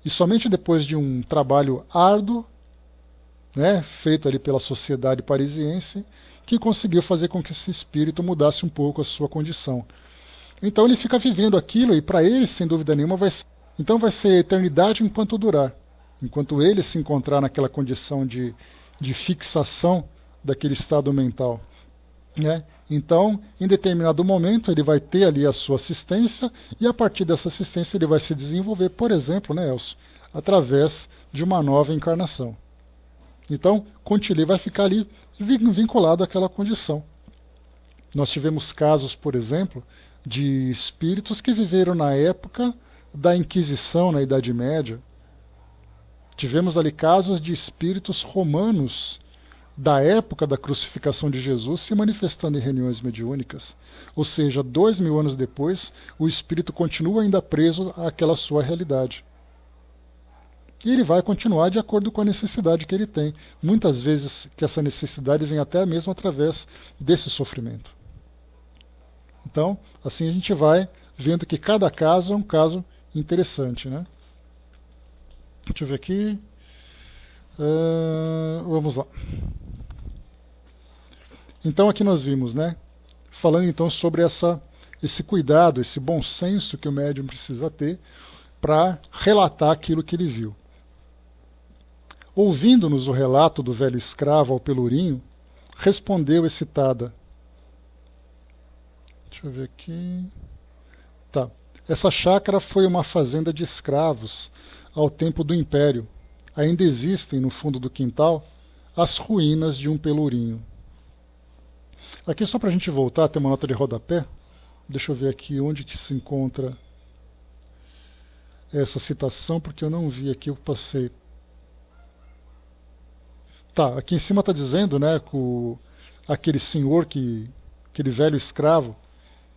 e somente depois de um trabalho árduo, né, feito ali pela sociedade parisiense, que conseguiu fazer com que esse espírito mudasse um pouco a sua condição. Então ele fica vivendo aquilo, e para ele, sem dúvida nenhuma, vai ser eternidade enquanto durar. Enquanto ele se encontrar naquela condição de fixação daquele estado mental. Né? Então, em determinado momento, ele vai ter ali a sua assistência, e a partir dessa assistência ele vai se desenvolver, por exemplo, né, Elcio, através de uma nova encarnação. Então, Contilê vai ficar ali vinculado àquela condição. Nós tivemos casos, por exemplo, de espíritos que viveram na época da Inquisição, na Idade Média. Tivemos ali casos de espíritos romanos da época da crucificação de Jesus se manifestando em reuniões mediúnicas. Ou seja, 2000 anos depois, o espírito continua ainda preso àquela sua realidade. E ele vai continuar de acordo com a necessidade que ele tem. Muitas vezes que essa necessidade vem até mesmo através desse sofrimento. Então, assim a gente vai vendo que cada caso é um caso interessante, né? Deixa eu ver aqui. Vamos lá. Então aqui nós vimos, né? Falando então sobre esse cuidado, esse bom senso que o médium precisa ter para relatar aquilo que ele viu. Ouvindo-nos o relato do velho escravo ao pelourinho, respondeu excitada. Deixa eu ver aqui. Tá. Essa chácara foi uma fazenda de escravos ao tempo do Império. Ainda existem, no fundo do quintal, as ruínas de um pelourinho. Aqui só para a gente voltar, tem uma nota de rodapé. Deixa eu ver aqui onde que se encontra essa citação, porque eu não vi aqui, eu passei. Tá, aqui em cima está dizendo, né, que aquele senhor, aquele velho escravo,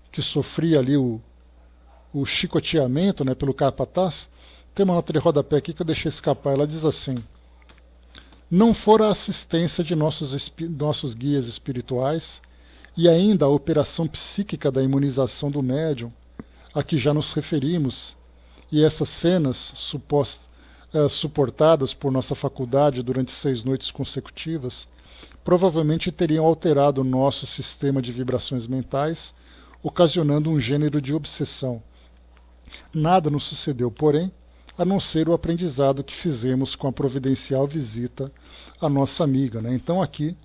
que sofria ali o chicoteamento, né, pelo capataz. Tem uma nota de rodapé aqui que eu deixei escapar, ela diz assim: não fora a assistência de nossos guias espirituais e ainda a operação psíquica da imunização do médium, a que já nos referimos, e essas cenas suportadas por nossa faculdade durante 6 noites consecutivas, provavelmente teriam alterado o nosso sistema de vibrações mentais, ocasionando um gênero de obsessão. Nada nos sucedeu, porém, a não ser o aprendizado que fizemos com a providencial visita à nossa amiga, né? Então aqui,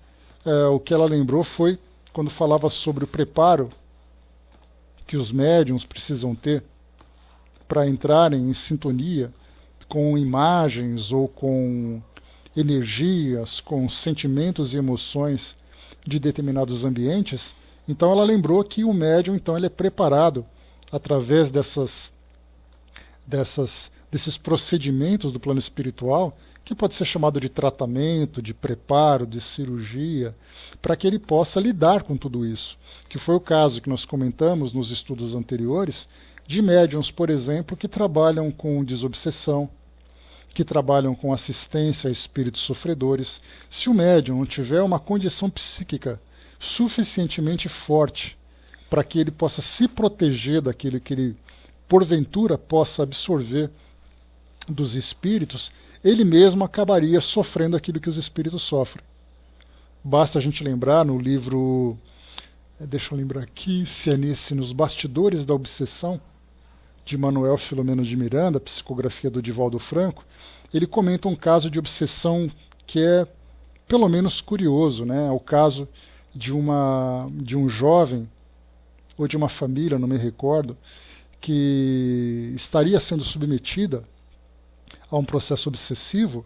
o que ela lembrou foi quando falava sobre o preparo que os médiuns precisam ter para entrarem em sintonia com imagens ou com energias, com sentimentos e emoções de determinados ambientes. Então ela lembrou que o médium então, ele é preparado através desses procedimentos do plano espiritual, que pode ser chamado de tratamento, de preparo, de cirurgia, para que ele possa lidar com tudo isso. Que foi o caso que nós comentamos nos estudos anteriores, de médiuns, por exemplo, que trabalham com desobsessão, que trabalham com assistência a espíritos sofredores. Se o médium não tiver uma condição psíquica suficientemente forte para que ele possa se proteger daquilo que ele, porventura, possa absorver dos espíritos, ele mesmo acabaria sofrendo aquilo que os espíritos sofrem. Basta a gente lembrar no livro, deixa eu lembrar aqui, se é nos Bastidores da Obsessão, de Manuel Filomeno de Miranda, psicografia do Divaldo Franco, ele comenta um caso de obsessão que é pelo menos curioso, né? É o caso de um jovem, ou de uma família, não me recordo, que estaria sendo submetida a um processo obsessivo,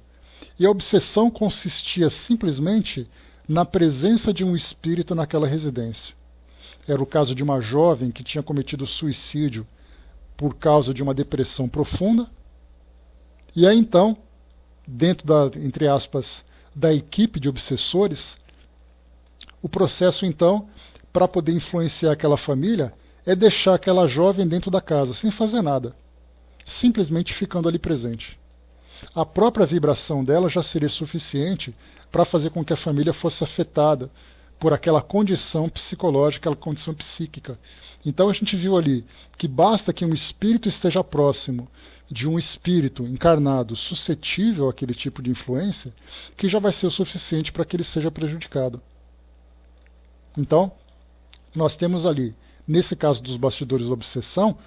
e a obsessão consistia simplesmente na presença de um espírito naquela residência. Era o caso de uma jovem que tinha cometido suicídio por causa de uma depressão profunda, e aí então, dentro entre aspas, da equipe de obsessores, o processo então, para poder influenciar aquela família, é deixar aquela jovem dentro da casa, sem fazer nada, simplesmente ficando ali presente. A própria vibração dela já seria suficiente para fazer com que a família fosse afetada por aquela condição psicológica, aquela condição psíquica. Então a gente viu ali que basta que um espírito esteja próximo de um espírito encarnado suscetível àquele tipo de influência, que já vai ser o suficiente para que ele seja prejudicado. Então, nós temos ali, nesse caso dos bastidores da obsessão,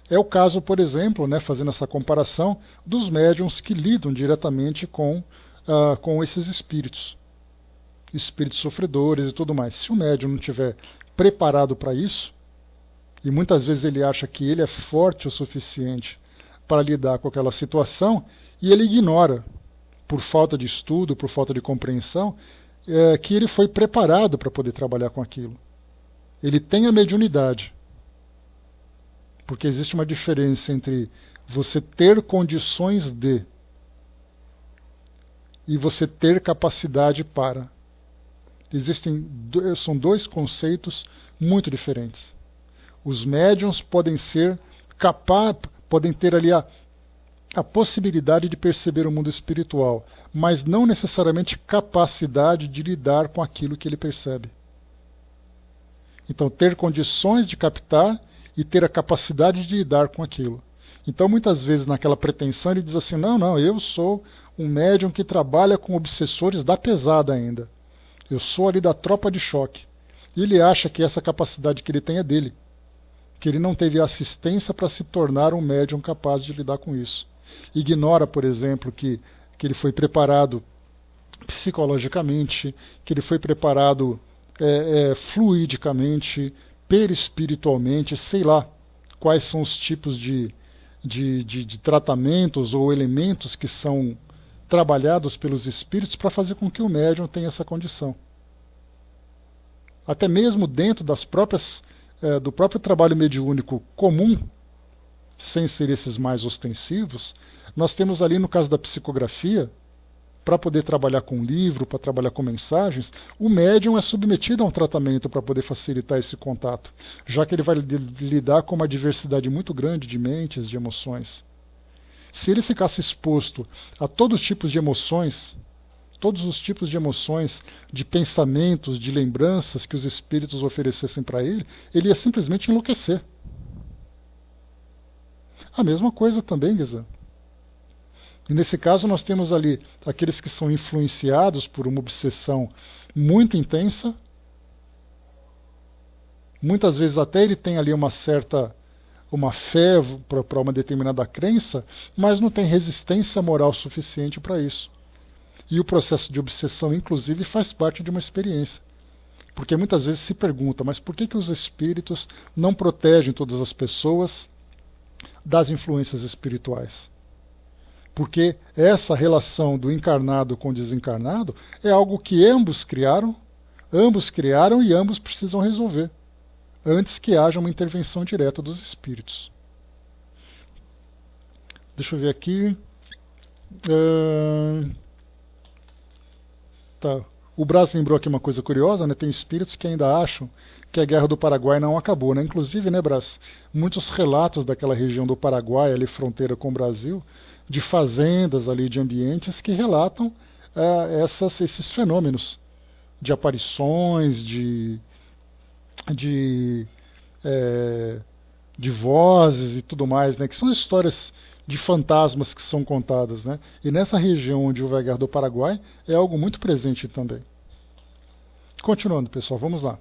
é o caso, por exemplo, né, fazendo essa comparação, dos médiuns que lidam diretamente com esses espíritos sofredores e tudo mais. Se o médium não estiver preparado para isso, e muitas vezes ele acha que ele é forte o suficiente para lidar com aquela situação, e ele ignora, por falta de estudo, por falta de compreensão, que ele foi preparado para poder trabalhar com aquilo. Ele tem a mediunidade, porque existe uma diferença entre você ter condições de e você ter capacidade para. São dois conceitos muito diferentes. Os médiuns podem ser podem ter ali a possibilidade de perceber o mundo espiritual, mas não necessariamente capacidade de lidar com aquilo que ele percebe. Então, ter condições de captar e ter a capacidade de lidar com aquilo. Então, muitas vezes, naquela pretensão, ele diz assim, não, eu sou um médium que trabalha com obsessores da pesada ainda. Eu sou ali da tropa de choque. E ele acha que essa capacidade que ele tem é dele. Que ele não teve assistência para se tornar um médium capaz de lidar com isso. Ignora, por exemplo, que ele foi preparado psicologicamente, que ele foi preparado fluidicamente, perispiritualmente, sei lá quais são os tipos de tratamentos ou elementos que são trabalhados pelos espíritos para fazer com que o médium tenha essa condição. Até mesmo dentro do próprio trabalho mediúnico comum, sem ser esses mais ostensivos, nós temos ali, no caso da psicografia, para poder trabalhar com livro, para trabalhar com mensagens, o médium é submetido a um tratamento para poder facilitar esse contato, já que ele vai lidar com uma diversidade muito grande de mentes, de emoções. Se ele ficasse exposto a todos os tipos de emoções, de pensamentos, de lembranças que os espíritos oferecessem para ele, ele ia simplesmente enlouquecer. A mesma coisa também, Guizan. E nesse caso nós temos ali aqueles que são influenciados por uma obsessão muito intensa. Muitas vezes até ele tem ali uma fé para uma determinada crença, mas não tem resistência moral suficiente para isso. E o processo de obsessão, inclusive, faz parte de uma experiência. Porque muitas vezes se pergunta, mas por que os espíritos não protegem todas as pessoas das influências espirituais? Porque essa relação do encarnado com o desencarnado é algo que ambos criaram e ambos precisam resolver, antes que haja uma intervenção direta dos espíritos. Deixa eu ver aqui. Tá. O Brás lembrou aqui uma coisa curiosa, né? Tem espíritos que ainda acham que a Guerra do Paraguai não acabou, né? Inclusive, né, Brás, muitos relatos daquela região do Paraguai, ali fronteira com o Brasil, de fazendas ali, de ambientes que relatam esses fenômenos de aparições, de vozes e tudo mais, né? Que são histórias de fantasmas que são contadas, né? E nessa região onde houve a Guerra do Paraguai é algo muito presente também. Continuando, pessoal, vamos lá.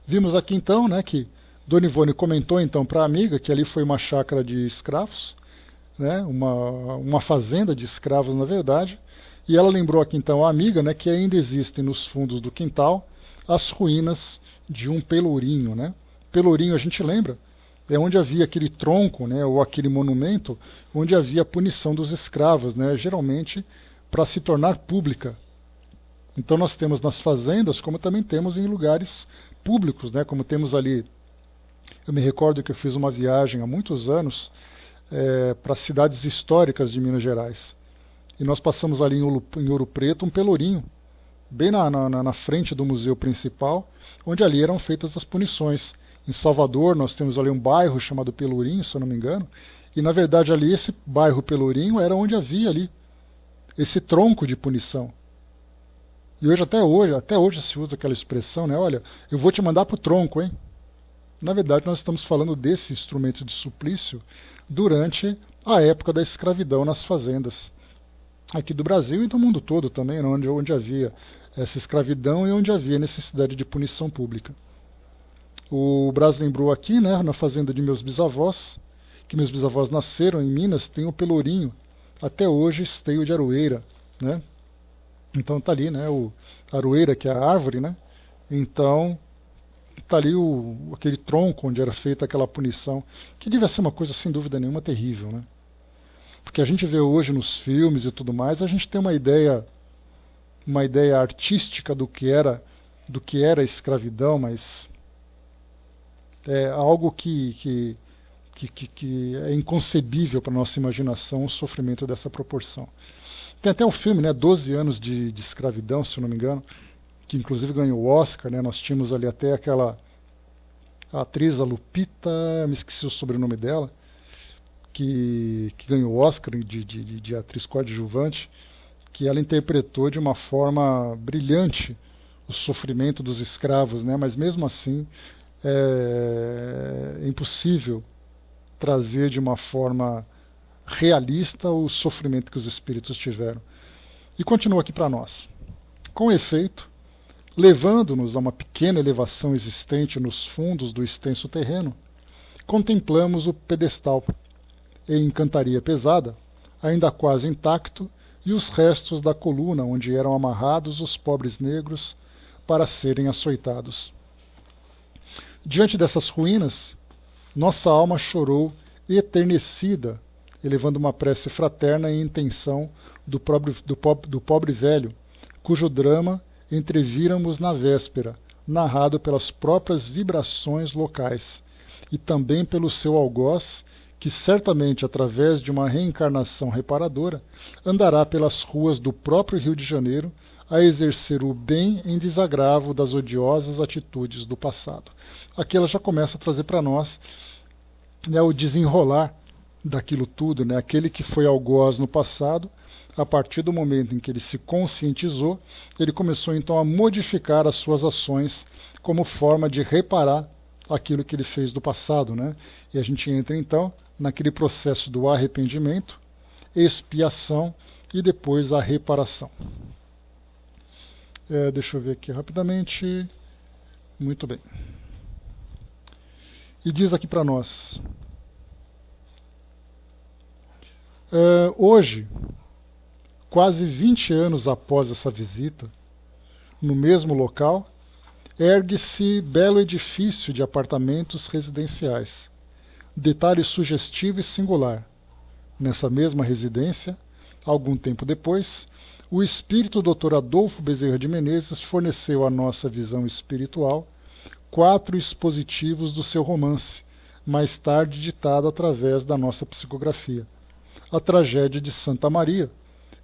Vimos aqui então, né, que Dona Ivone comentou então para a amiga que ali foi uma chácara de escravos, né, uma fazenda de escravos na verdade, e ela lembrou aqui então a amiga, né, que ainda existem nos fundos do quintal as ruínas de um pelourinho, né? Pelourinho, a gente lembra, é onde havia aquele tronco, né, ou aquele monumento onde havia a punição dos escravos, né, geralmente para se tornar pública. Então nós temos nas fazendas, como também temos em lugares públicos, né, como temos ali. Eu me recordo que eu fiz uma viagem há muitos anos para cidades históricas de Minas Gerais. E nós passamos ali em Ouro Preto um pelourinho, bem na frente do museu principal, onde ali eram feitas as punições. Em Salvador nós temos ali um bairro chamado Pelourinho, se eu não me engano, e na verdade ali esse bairro Pelourinho era onde havia ali esse tronco de punição. E até hoje se usa aquela expressão, né? Olha, eu vou te mandar pro tronco, hein? Na verdade, nós estamos falando desse instrumento de suplício durante a época da escravidão nas fazendas. Aqui do Brasil e do mundo todo também, né? onde havia essa escravidão e onde havia necessidade de punição pública. O Brás lembrou aqui, né, na fazenda de meus bisavós, que meus bisavós nasceram em Minas, tem o Pelourinho, até hoje esteio de aroeira, né? Então tá ali, né, a aroeira, que é a árvore, né? Então tá ali aquele tronco onde era feita aquela punição, que devia ser uma coisa sem dúvida nenhuma terrível, né? Porque a gente vê hoje nos filmes e tudo mais, a gente tem uma ideia artística do que era a escravidão, mas é algo que é inconcebível para a nossa imaginação o sofrimento dessa proporção. Tem até um filme, né, 12 anos de escravidão, se eu não me engano, que inclusive ganhou o Oscar, né, nós tínhamos ali até aquela atriz, a Lupita, me esqueci o sobrenome dela, que ganhou o Oscar de atriz coadjuvante, que ela interpretou de uma forma brilhante o sofrimento dos escravos, né, mas mesmo assim é impossível trazer de uma forma realista o sofrimento que os espíritos tiveram. E continua aqui para nós. Com efeito, levando-nos a uma pequena elevação existente nos fundos do extenso terreno, contemplamos o pedestal em cantaria pesada, ainda quase intacto, e os restos da coluna onde eram amarrados os pobres negros para serem açoitados. Diante dessas ruínas, nossa alma chorou eternecida, elevando uma prece fraterna em intenção do pobre velho, cujo drama entrevíramos na véspera, narrado pelas próprias vibrações locais, e também pelo seu algoz, que certamente, através de uma reencarnação reparadora, andará pelas ruas do próprio Rio de Janeiro a exercer o bem em desagravo das odiosas atitudes do passado. Aqui ela já começa a trazer para nós, né, o desenrolar daquilo tudo, né, aquele que foi algoz no passado, a partir do momento em que ele se conscientizou, ele começou então a modificar as suas ações como forma de reparar aquilo que ele fez do passado, né? E a gente entra então naquele processo do arrependimento, expiação e depois a reparação. Deixa eu ver aqui rapidamente. Muito bem. E diz aqui para nós. Hoje, quase 20 anos após essa visita, no mesmo local, ergue-se belo edifício de apartamentos residenciais. Detalhe sugestivo e singular. Nessa mesma residência, algum tempo depois, o espírito Dr. Adolfo Bezerra de Menezes forneceu à nossa visão espiritual 4 expositivos do seu romance, mais tarde ditado através da nossa psicografia. A Tragédia de Santa Maria,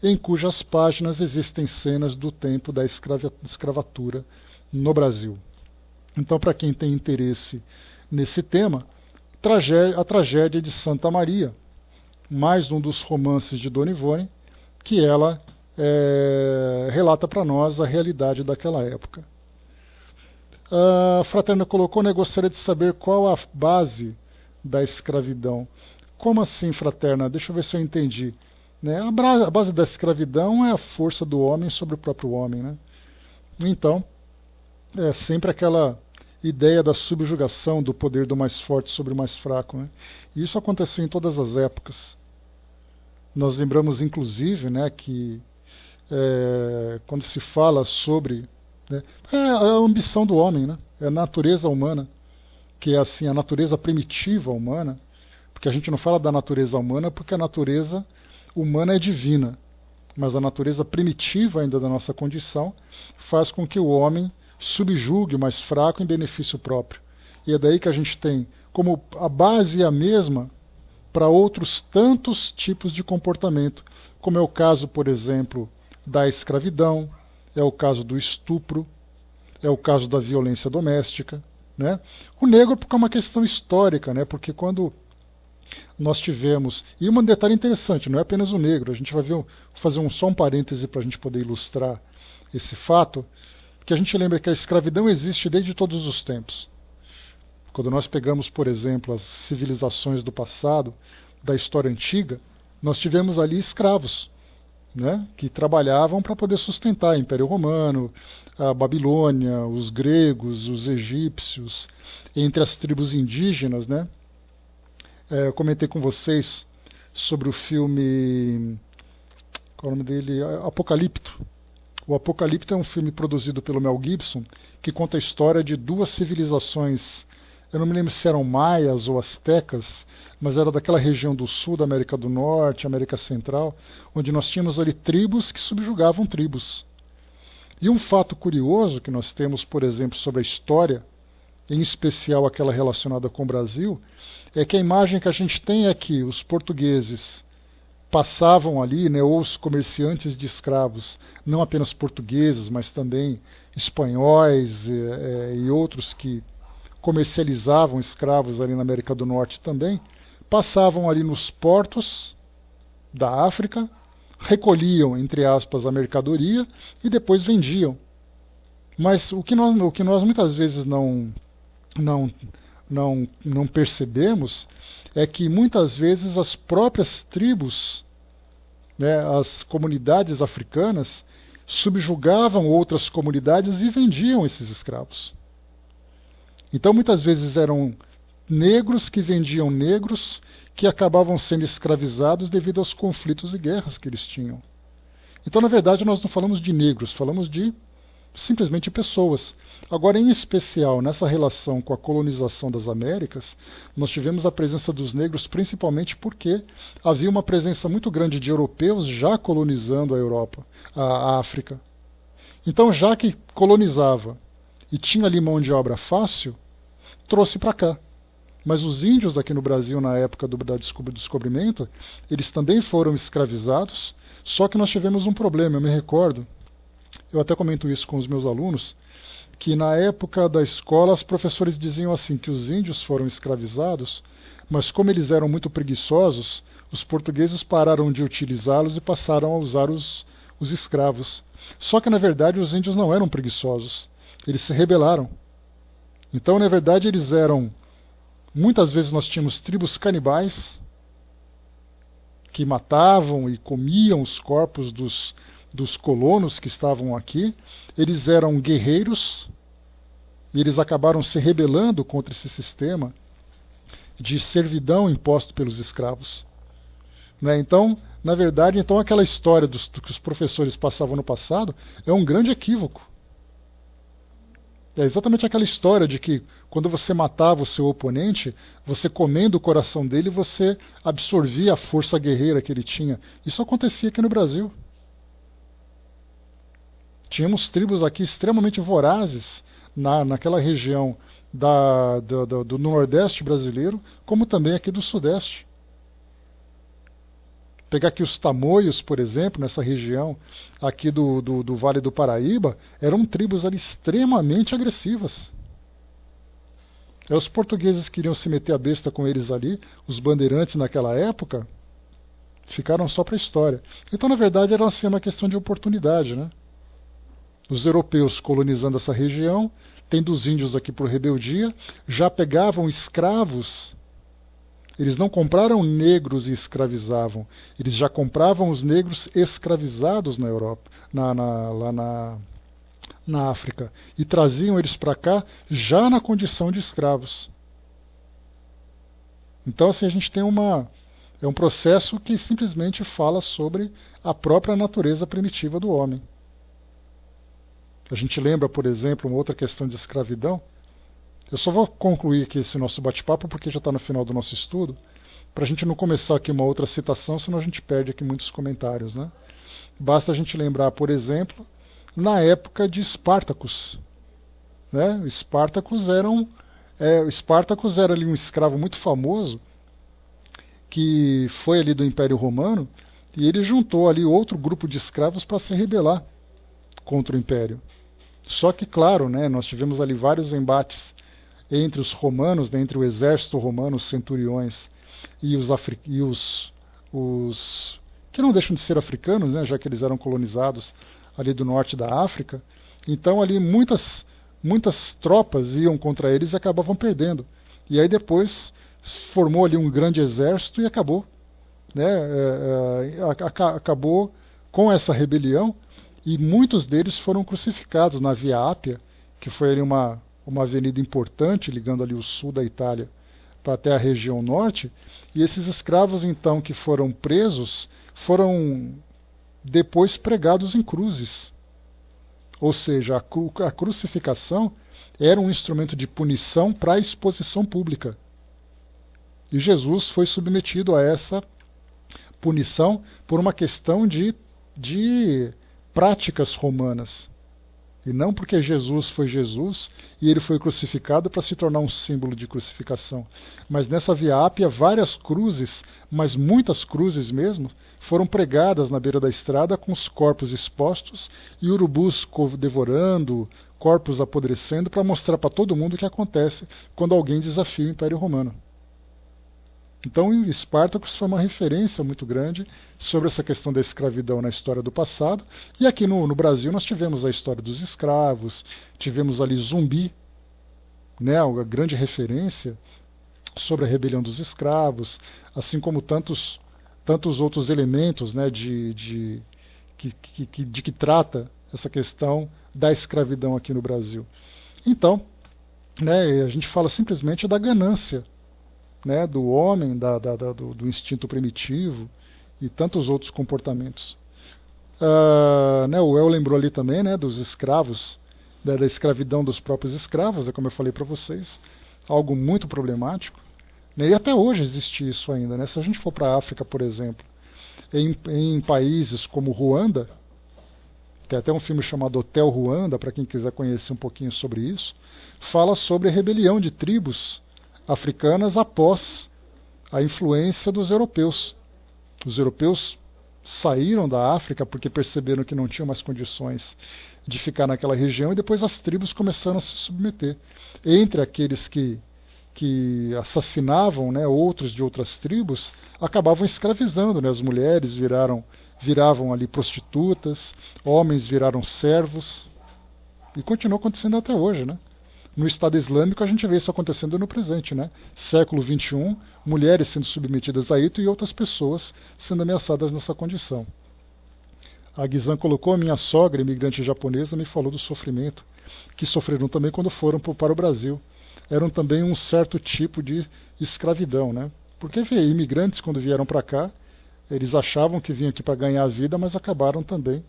em cujas páginas existem cenas do tempo da escravatura no Brasil. Então, para quem tem interesse nesse tema, a Tragédia de Santa Maria, mais um dos romances de Dona Ivone, que ela relata para nós a realidade daquela época. A Fraterna colocou, né, gostaria de saber qual a base da escravidão. Como assim, Fraterna? Deixa eu ver se eu entendi. Né? A base da escravidão é a força do homem sobre o próprio homem. Né? Então, é sempre aquela ideia da subjugação do poder do mais forte sobre o mais fraco. Né? E isso aconteceu em todas as épocas. Nós lembramos, inclusive, né, que quando se fala sobre... Né, a ambição do homem, né, é a natureza humana, que é assim, a natureza primitiva humana, porque a gente não fala da natureza humana porque a natureza humana é divina, mas a natureza primitiva ainda da nossa condição faz com que o homem subjugue o mais fraco em benefício próprio. E é daí que a gente tem como a base a mesma para outros tantos tipos de comportamento, como é o caso, por exemplo, da escravidão, é o caso do estupro, é o caso da violência doméstica. Né? O negro porque é uma questão histórica, né? Porque quando nós tivemos... E um detalhe interessante, não é apenas o negro, a gente vai ver, fazer só um parêntese para a gente poder ilustrar esse fato, que a gente lembra que a escravidão existe desde todos os tempos. Quando nós pegamos, por exemplo, as civilizações do passado, da história antiga, nós tivemos ali escravos, né, que trabalhavam para poder sustentar o Império Romano, a Babilônia, os gregos, os egípcios, entre as tribos indígenas. Né? Eu comentei com vocês sobre o filme, qual é o nome dele? Apocalipto. O Apocalipto é um filme produzido pelo Mel Gibson, que conta a história de 2 civilizações eu não me lembro se eram maias ou astecas, mas era daquela região do sul da América do Norte, América Central, onde nós tínhamos ali tribos que subjugavam tribos. E um fato curioso que nós temos, por exemplo, sobre a história, em especial aquela relacionada com o Brasil, é que a imagem que a gente tem é que os portugueses passavam ali, né, ou os comerciantes de escravos, não apenas portugueses, mas também espanhóis e outros que comercializavam escravos ali na América do Norte também, passavam ali nos portos da África, recolhiam, entre aspas, a mercadoria e depois vendiam. Mas o que nós muitas vezes não percebemos é que muitas vezes as próprias tribos, né, as comunidades africanas, subjugavam outras comunidades e vendiam esses escravos. Então muitas vezes eram negros que vendiam negros que acabavam sendo escravizados devido aos conflitos e guerras que eles tinham. Então, na verdade, nós não falamos de negros, falamos de simplesmente pessoas. Agora, em especial, nessa relação com a colonização das Américas, nós tivemos a presença dos negros principalmente porque havia uma presença muito grande de europeus já colonizando a Europa, a África. Então, já que colonizava e tinha ali mão de obra fácil, trouxe para cá. Mas os índios aqui no Brasil, na época do descobrimento, eles também foram escravizados, só que nós tivemos um problema, eu me recordo, eu até comento isso com os meus alunos, que na época da escola os professores diziam assim, que os índios foram escravizados, mas como eles eram muito preguiçosos, os portugueses pararam de utilizá-los e passaram a usar os escravos. Só que na verdade os índios não eram preguiçosos, eles se rebelaram. Então na verdade eles eram, muitas vezes nós tínhamos tribos canibais, que matavam e comiam os corpos dos colonos que estavam aqui. Eles eram guerreiros e eles acabaram se rebelando contra esse sistema de servidão imposto pelos escravos. Né? Então, na verdade, aquela história que os professores passavam no passado é um grande equívoco. É exatamente aquela história de que quando você matava o seu oponente, você comendo o coração dele, você absorvia a força guerreira que ele tinha. Isso acontecia aqui no Brasil. Tínhamos tribos aqui extremamente vorazes naquela região do Nordeste brasileiro, como também aqui do Sudeste. Pegar aqui os tamoios, por exemplo, nessa região aqui do Vale do Paraíba, eram tribos ali extremamente agressivas. Os portugueses queriam se meter a besta com eles ali, os bandeirantes naquela época, ficaram só para a história. Então, na verdade, era assim, uma questão de oportunidade, né? Os europeus colonizando essa região, tendo os índios aqui por rebeldia, já pegavam escravos. Eles não compraram negros e escravizavam, eles já compravam os negros escravizados na Europa, lá na África, e traziam eles para cá já na condição de escravos. Então assim, a gente tem é um processo que simplesmente fala sobre a própria natureza primitiva do homem. A gente lembra, por exemplo, uma outra questão de escravidão. Eu só vou concluir aqui esse nosso bate-papo porque já está no final do nosso estudo, para a gente não começar aqui uma outra citação, senão a gente perde aqui muitos comentários, né? Basta a gente lembrar, por exemplo, na época de Espartacus. Né? Espartacus era ali um escravo muito famoso, que foi ali do Império Romano, e ele juntou ali outro grupo de escravos para se rebelar contra o Império. Só que, claro, né, nós tivemos ali vários embates entre os romanos, né, entre o exército romano, os centuriões, e os que não deixam de ser africanos, né, já que eles eram colonizados ali do norte da África. Então ali muitas tropas iam contra eles e acabavam perdendo. E aí depois formou ali um grande exército e acabou, né, acabou com essa rebelião, e muitos deles foram crucificados na Via Ápia, que foi ali uma avenida importante ligando ali o sul da Itália para até a região norte. E esses escravos então que foram presos foram depois pregados em cruzes. Ou seja, a crucificação era um instrumento de punição para a exposição pública. E Jesus foi submetido a essa punição por uma questão de práticas romanas. E não porque Jesus foi Jesus e ele foi crucificado para se tornar um símbolo de crucificação. Mas nessa Via Ápia, várias cruzes, mas muitas cruzes mesmo, foram pregadas na beira da estrada com os corpos expostos e urubus devorando, corpos apodrecendo, para mostrar para todo mundo o que acontece quando alguém desafia o Império Romano. Então, Espartacus foi uma referência muito grande sobre essa questão da escravidão na história do passado. E aqui no Brasil nós tivemos a história dos escravos, tivemos ali Zumbi, né, a grande referência sobre a rebelião dos escravos, assim como tantos outros elementos, né, de que trata essa questão da escravidão aqui no Brasil. Então, né, a gente fala simplesmente da ganância, né, do homem, do instinto primitivo e tantos outros comportamentos. Né, o El lembrou ali também, né, dos escravos, da escravidão dos próprios escravos, como eu falei para vocês, algo muito problemático. Né, e até hoje existe isso ainda. Né, se a gente for para a África, por exemplo, em países como Ruanda, tem até um filme chamado Hotel Ruanda, para quem quiser conhecer um pouquinho sobre isso, fala sobre a rebelião de tribos africanas após a influência dos europeus. Os europeus saíram da África porque perceberam que não tinham mais condições de ficar naquela região e depois as tribos começaram a se submeter. Entre aqueles que assassinavam, né, outros de outras tribos, acabavam escravizando. Né, as mulheres viravam ali prostitutas, homens viraram servos, e continua acontecendo até hoje, né? No Estado Islâmico a gente vê isso acontecendo no presente, né? Século XXI, mulheres sendo submetidas a isso e outras pessoas sendo ameaçadas nessa condição. A Guizan colocou: a minha sogra, imigrante japonesa, me falou do sofrimento que sofreram também quando foram para o Brasil. Eram também um certo tipo de escravidão, né? Porque imigrantes, quando vieram para cá, eles achavam que vinham aqui para ganhar a vida, mas acabaram também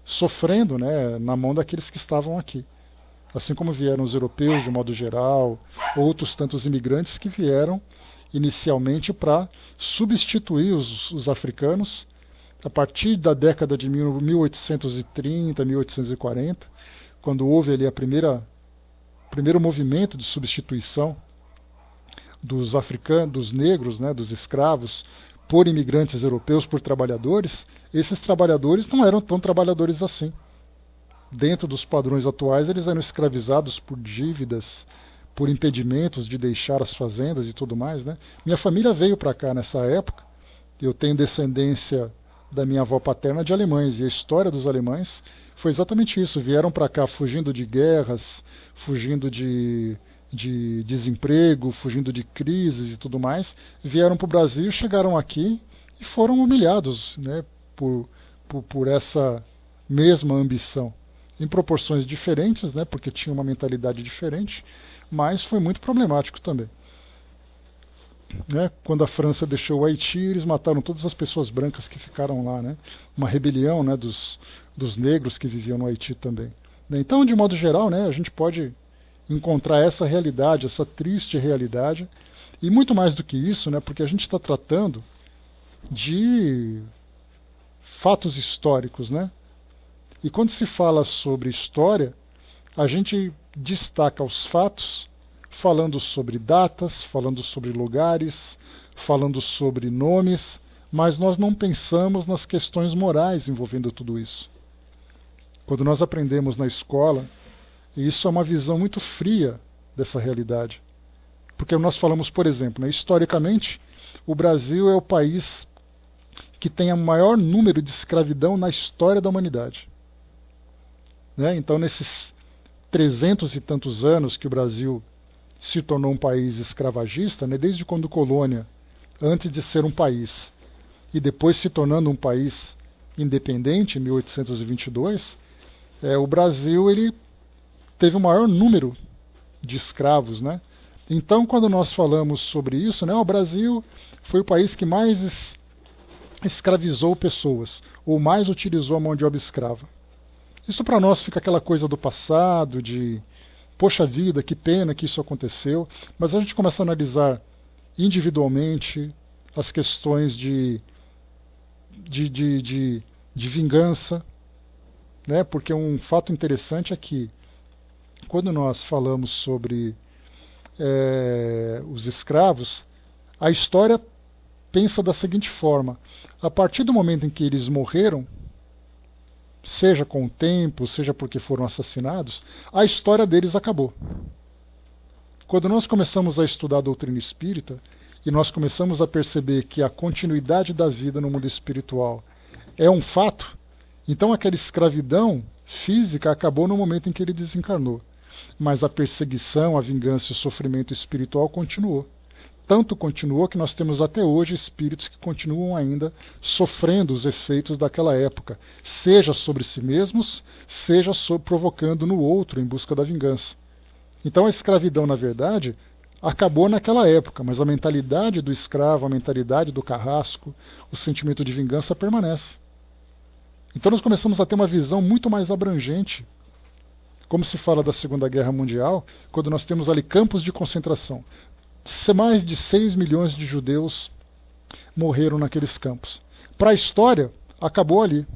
sofrendo, né, na mão daqueles que estavam aqui. Assim como vieram os europeus, de modo geral, outros tantos imigrantes que vieram inicialmente para substituir os africanos a partir da década de 1830, 1840, quando houve ali o primeiro movimento de substituição dos africanos, dos negros, né, dos escravos, por imigrantes europeus, por trabalhadores. Esses trabalhadores não eram tão trabalhadores assim. Dentro dos padrões atuais, eles eram escravizados por dívidas, por impedimentos de deixar as fazendas e tudo mais, né? Minha família veio para cá nessa época. Eu tenho descendência da minha avó paterna de alemães, e a história dos alemães foi exatamente isso. Vieram para cá fugindo de guerras, fugindo de desemprego, fugindo de crises e tudo mais. Vieram para o Brasil, chegaram aqui e foram humilhados, né, por essa mesma ambição. Em proporções diferentes, né, porque tinha uma mentalidade diferente, mas foi muito problemático também. Né, quando a França deixou o Haiti, eles mataram todas as pessoas brancas que ficaram lá. Né, uma rebelião, né, dos negros que viviam no Haiti também. Né, então, de modo geral, né, a gente pode encontrar essa realidade, essa triste realidade, e muito mais do que isso, né, porque a gente está tratando de fatos históricos, né? E quando se fala sobre história, a gente destaca os fatos, falando sobre datas, falando sobre lugares, falando sobre nomes, mas nós não pensamos nas questões morais envolvendo tudo isso. Quando nós aprendemos na escola, isso é uma visão muito fria dessa realidade. Porque nós falamos, por exemplo, né, historicamente, o Brasil é o país que tem o maior número de escravidão na história da humanidade. Né? Então, nesses 300 e tantos anos que o Brasil se tornou um país escravagista, né, desde quando colônia, antes de ser um país, e depois se tornando um país independente, em 1822, o Brasil ele teve o maior número de escravos. Né? Então, quando nós falamos sobre isso, né, o Brasil foi o país que mais escravizou pessoas, ou mais utilizou a mão de obra escrava. Isso para nós fica aquela coisa do passado, de poxa vida, que pena que isso aconteceu, mas a gente começa a analisar individualmente as questões de vingança, né? Porque um fato interessante é que quando nós falamos sobre os escravos, a história pensa da seguinte forma: a partir do momento em que eles morreram, seja com o tempo, seja porque foram assassinados, a história deles acabou. Quando nós começamos a estudar a doutrina espírita, e nós começamos a perceber que a continuidade da vida no mundo espiritual é um fato, então aquela escravidão física acabou no momento em que ele desencarnou. Mas a perseguição, a vingança e o sofrimento espiritual continuou. Tanto continuou que nós temos até hoje espíritos que continuam ainda sofrendo os efeitos daquela época, seja sobre si mesmos, seja provocando no outro em busca da vingança. Então a escravidão, na verdade, acabou naquela época, mas a mentalidade do escravo, a mentalidade do carrasco, o sentimento de vingança permanece. Então nós começamos a ter uma visão muito mais abrangente, como se fala da Segunda Guerra Mundial, quando nós temos ali campos de concentração. Mais de 6 milhões de judeus morreram naqueles campos. Para a história, acabou ali.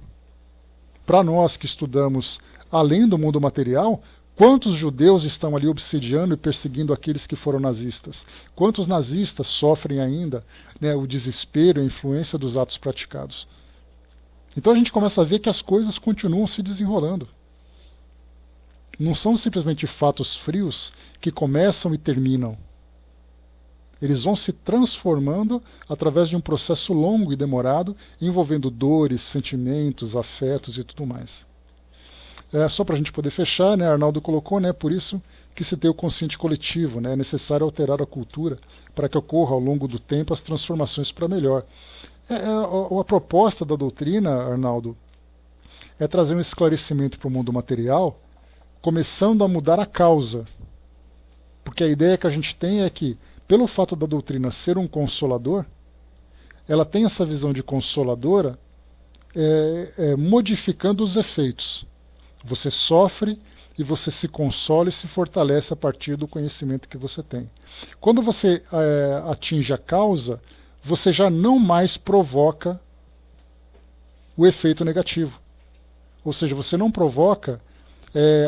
Para nós que estudamos além do mundo material, quantos judeus estão ali obsidiando e perseguindo aqueles que foram nazistas? Quantos nazistas sofrem ainda, né, o desespero e a influência dos atos praticados? Então a gente começa a ver que as coisas continuam se desenrolando. Não são simplesmente fatos frios que começam e terminam. Eles vão se transformando através de um processo longo e demorado, envolvendo dores, sentimentos, afetos e tudo mais. Só para a gente poder fechar, né, Arnaldo colocou, né, por isso que se tem o consciente coletivo, né, é necessário alterar a cultura para que ocorra ao longo do tempo as transformações para melhor. A proposta da doutrina, Arnaldo, é trazer um esclarecimento para o mundo material, começando a mudar a causa. Porque a ideia que a gente tem é que, pelo fato da doutrina ser um consolador, ela tem essa visão de consoladora modificando os efeitos. Você sofre e você se consola e se fortalece a partir do conhecimento que você tem. Quando você atinge a causa, você já não mais provoca o efeito negativo. Ou seja, você não provoca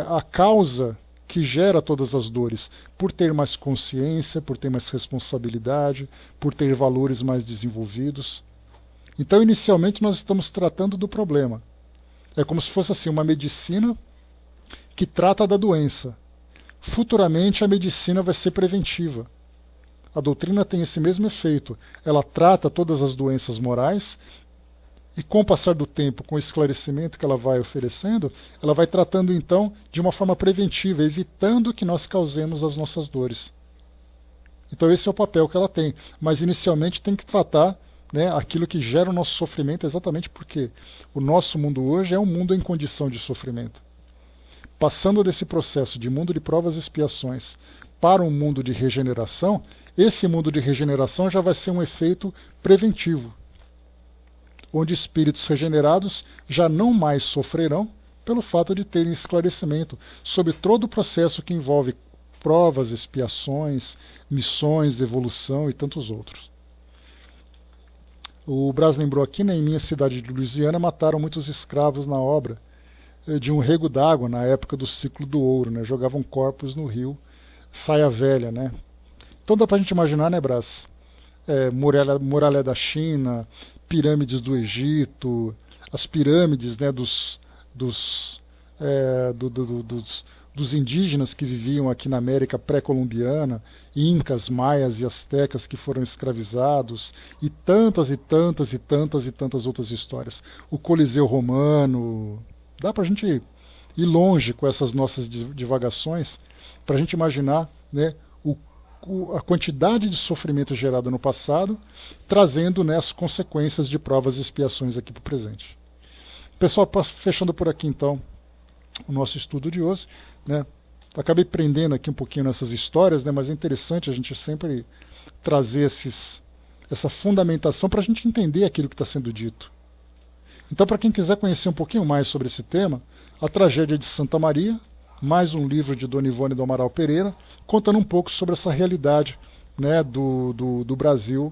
a causa que gera todas as dores, por ter mais consciência, por ter mais responsabilidade, por ter valores mais desenvolvidos. Então, inicialmente, nós estamos tratando do problema. É como se fosse assim, uma medicina que trata da doença. Futuramente, a medicina vai ser preventiva. A doutrina tem esse mesmo efeito. Ela trata todas as doenças morais e, com o passar do tempo, com o esclarecimento que ela vai oferecendo, ela vai tratando, então, de uma forma preventiva, evitando que nós causemos as nossas dores. Então esse é o papel que ela tem. Mas, inicialmente, tem que tratar, né, aquilo que gera o nosso sofrimento, exatamente porque o nosso mundo hoje é um mundo em condição de sofrimento. Passando desse processo de mundo de provas e expiações para um mundo de regeneração, esse mundo de regeneração já vai ser um efeito preventivo, onde espíritos regenerados já não mais sofrerão pelo fato de terem esclarecimento sobre todo o processo que envolve provas, expiações, missões, evolução e tantos outros. O Brás lembrou aqui, né, em minha cidade de Louisiana, mataram muitos escravos na obra de um rego d'água na época do ciclo do ouro, né, jogavam corpos no rio Saia Velha, né. Então dá pra gente imaginar, né, Brás, muralha da China, pirâmides do Egito, as pirâmides, né, dos indígenas que viviam aqui na América pré-colombiana, incas, maias e astecas que foram escravizados, e tantas e tantas e tantas e tantas outras histórias. O Coliseu Romano. Dá para a gente ir longe com essas nossas divagações, para a gente imaginar, né, a quantidade de sofrimento gerado no passado, trazendo, né, as consequências de provas e expiações aqui para o presente. Pessoal, fechando por aqui então o nosso estudo de hoje, né? Acabei prendendo aqui um pouquinho nessas histórias, né, mas é interessante a gente sempre trazer essa fundamentação para a gente entender aquilo que está sendo dito. Então, para quem quiser conhecer um pouquinho mais sobre esse tema, a tragédia de Santa Maria, mais um livro de Dona Ivone do Amaral Pereira, contando um pouco sobre essa realidade, né, do Brasil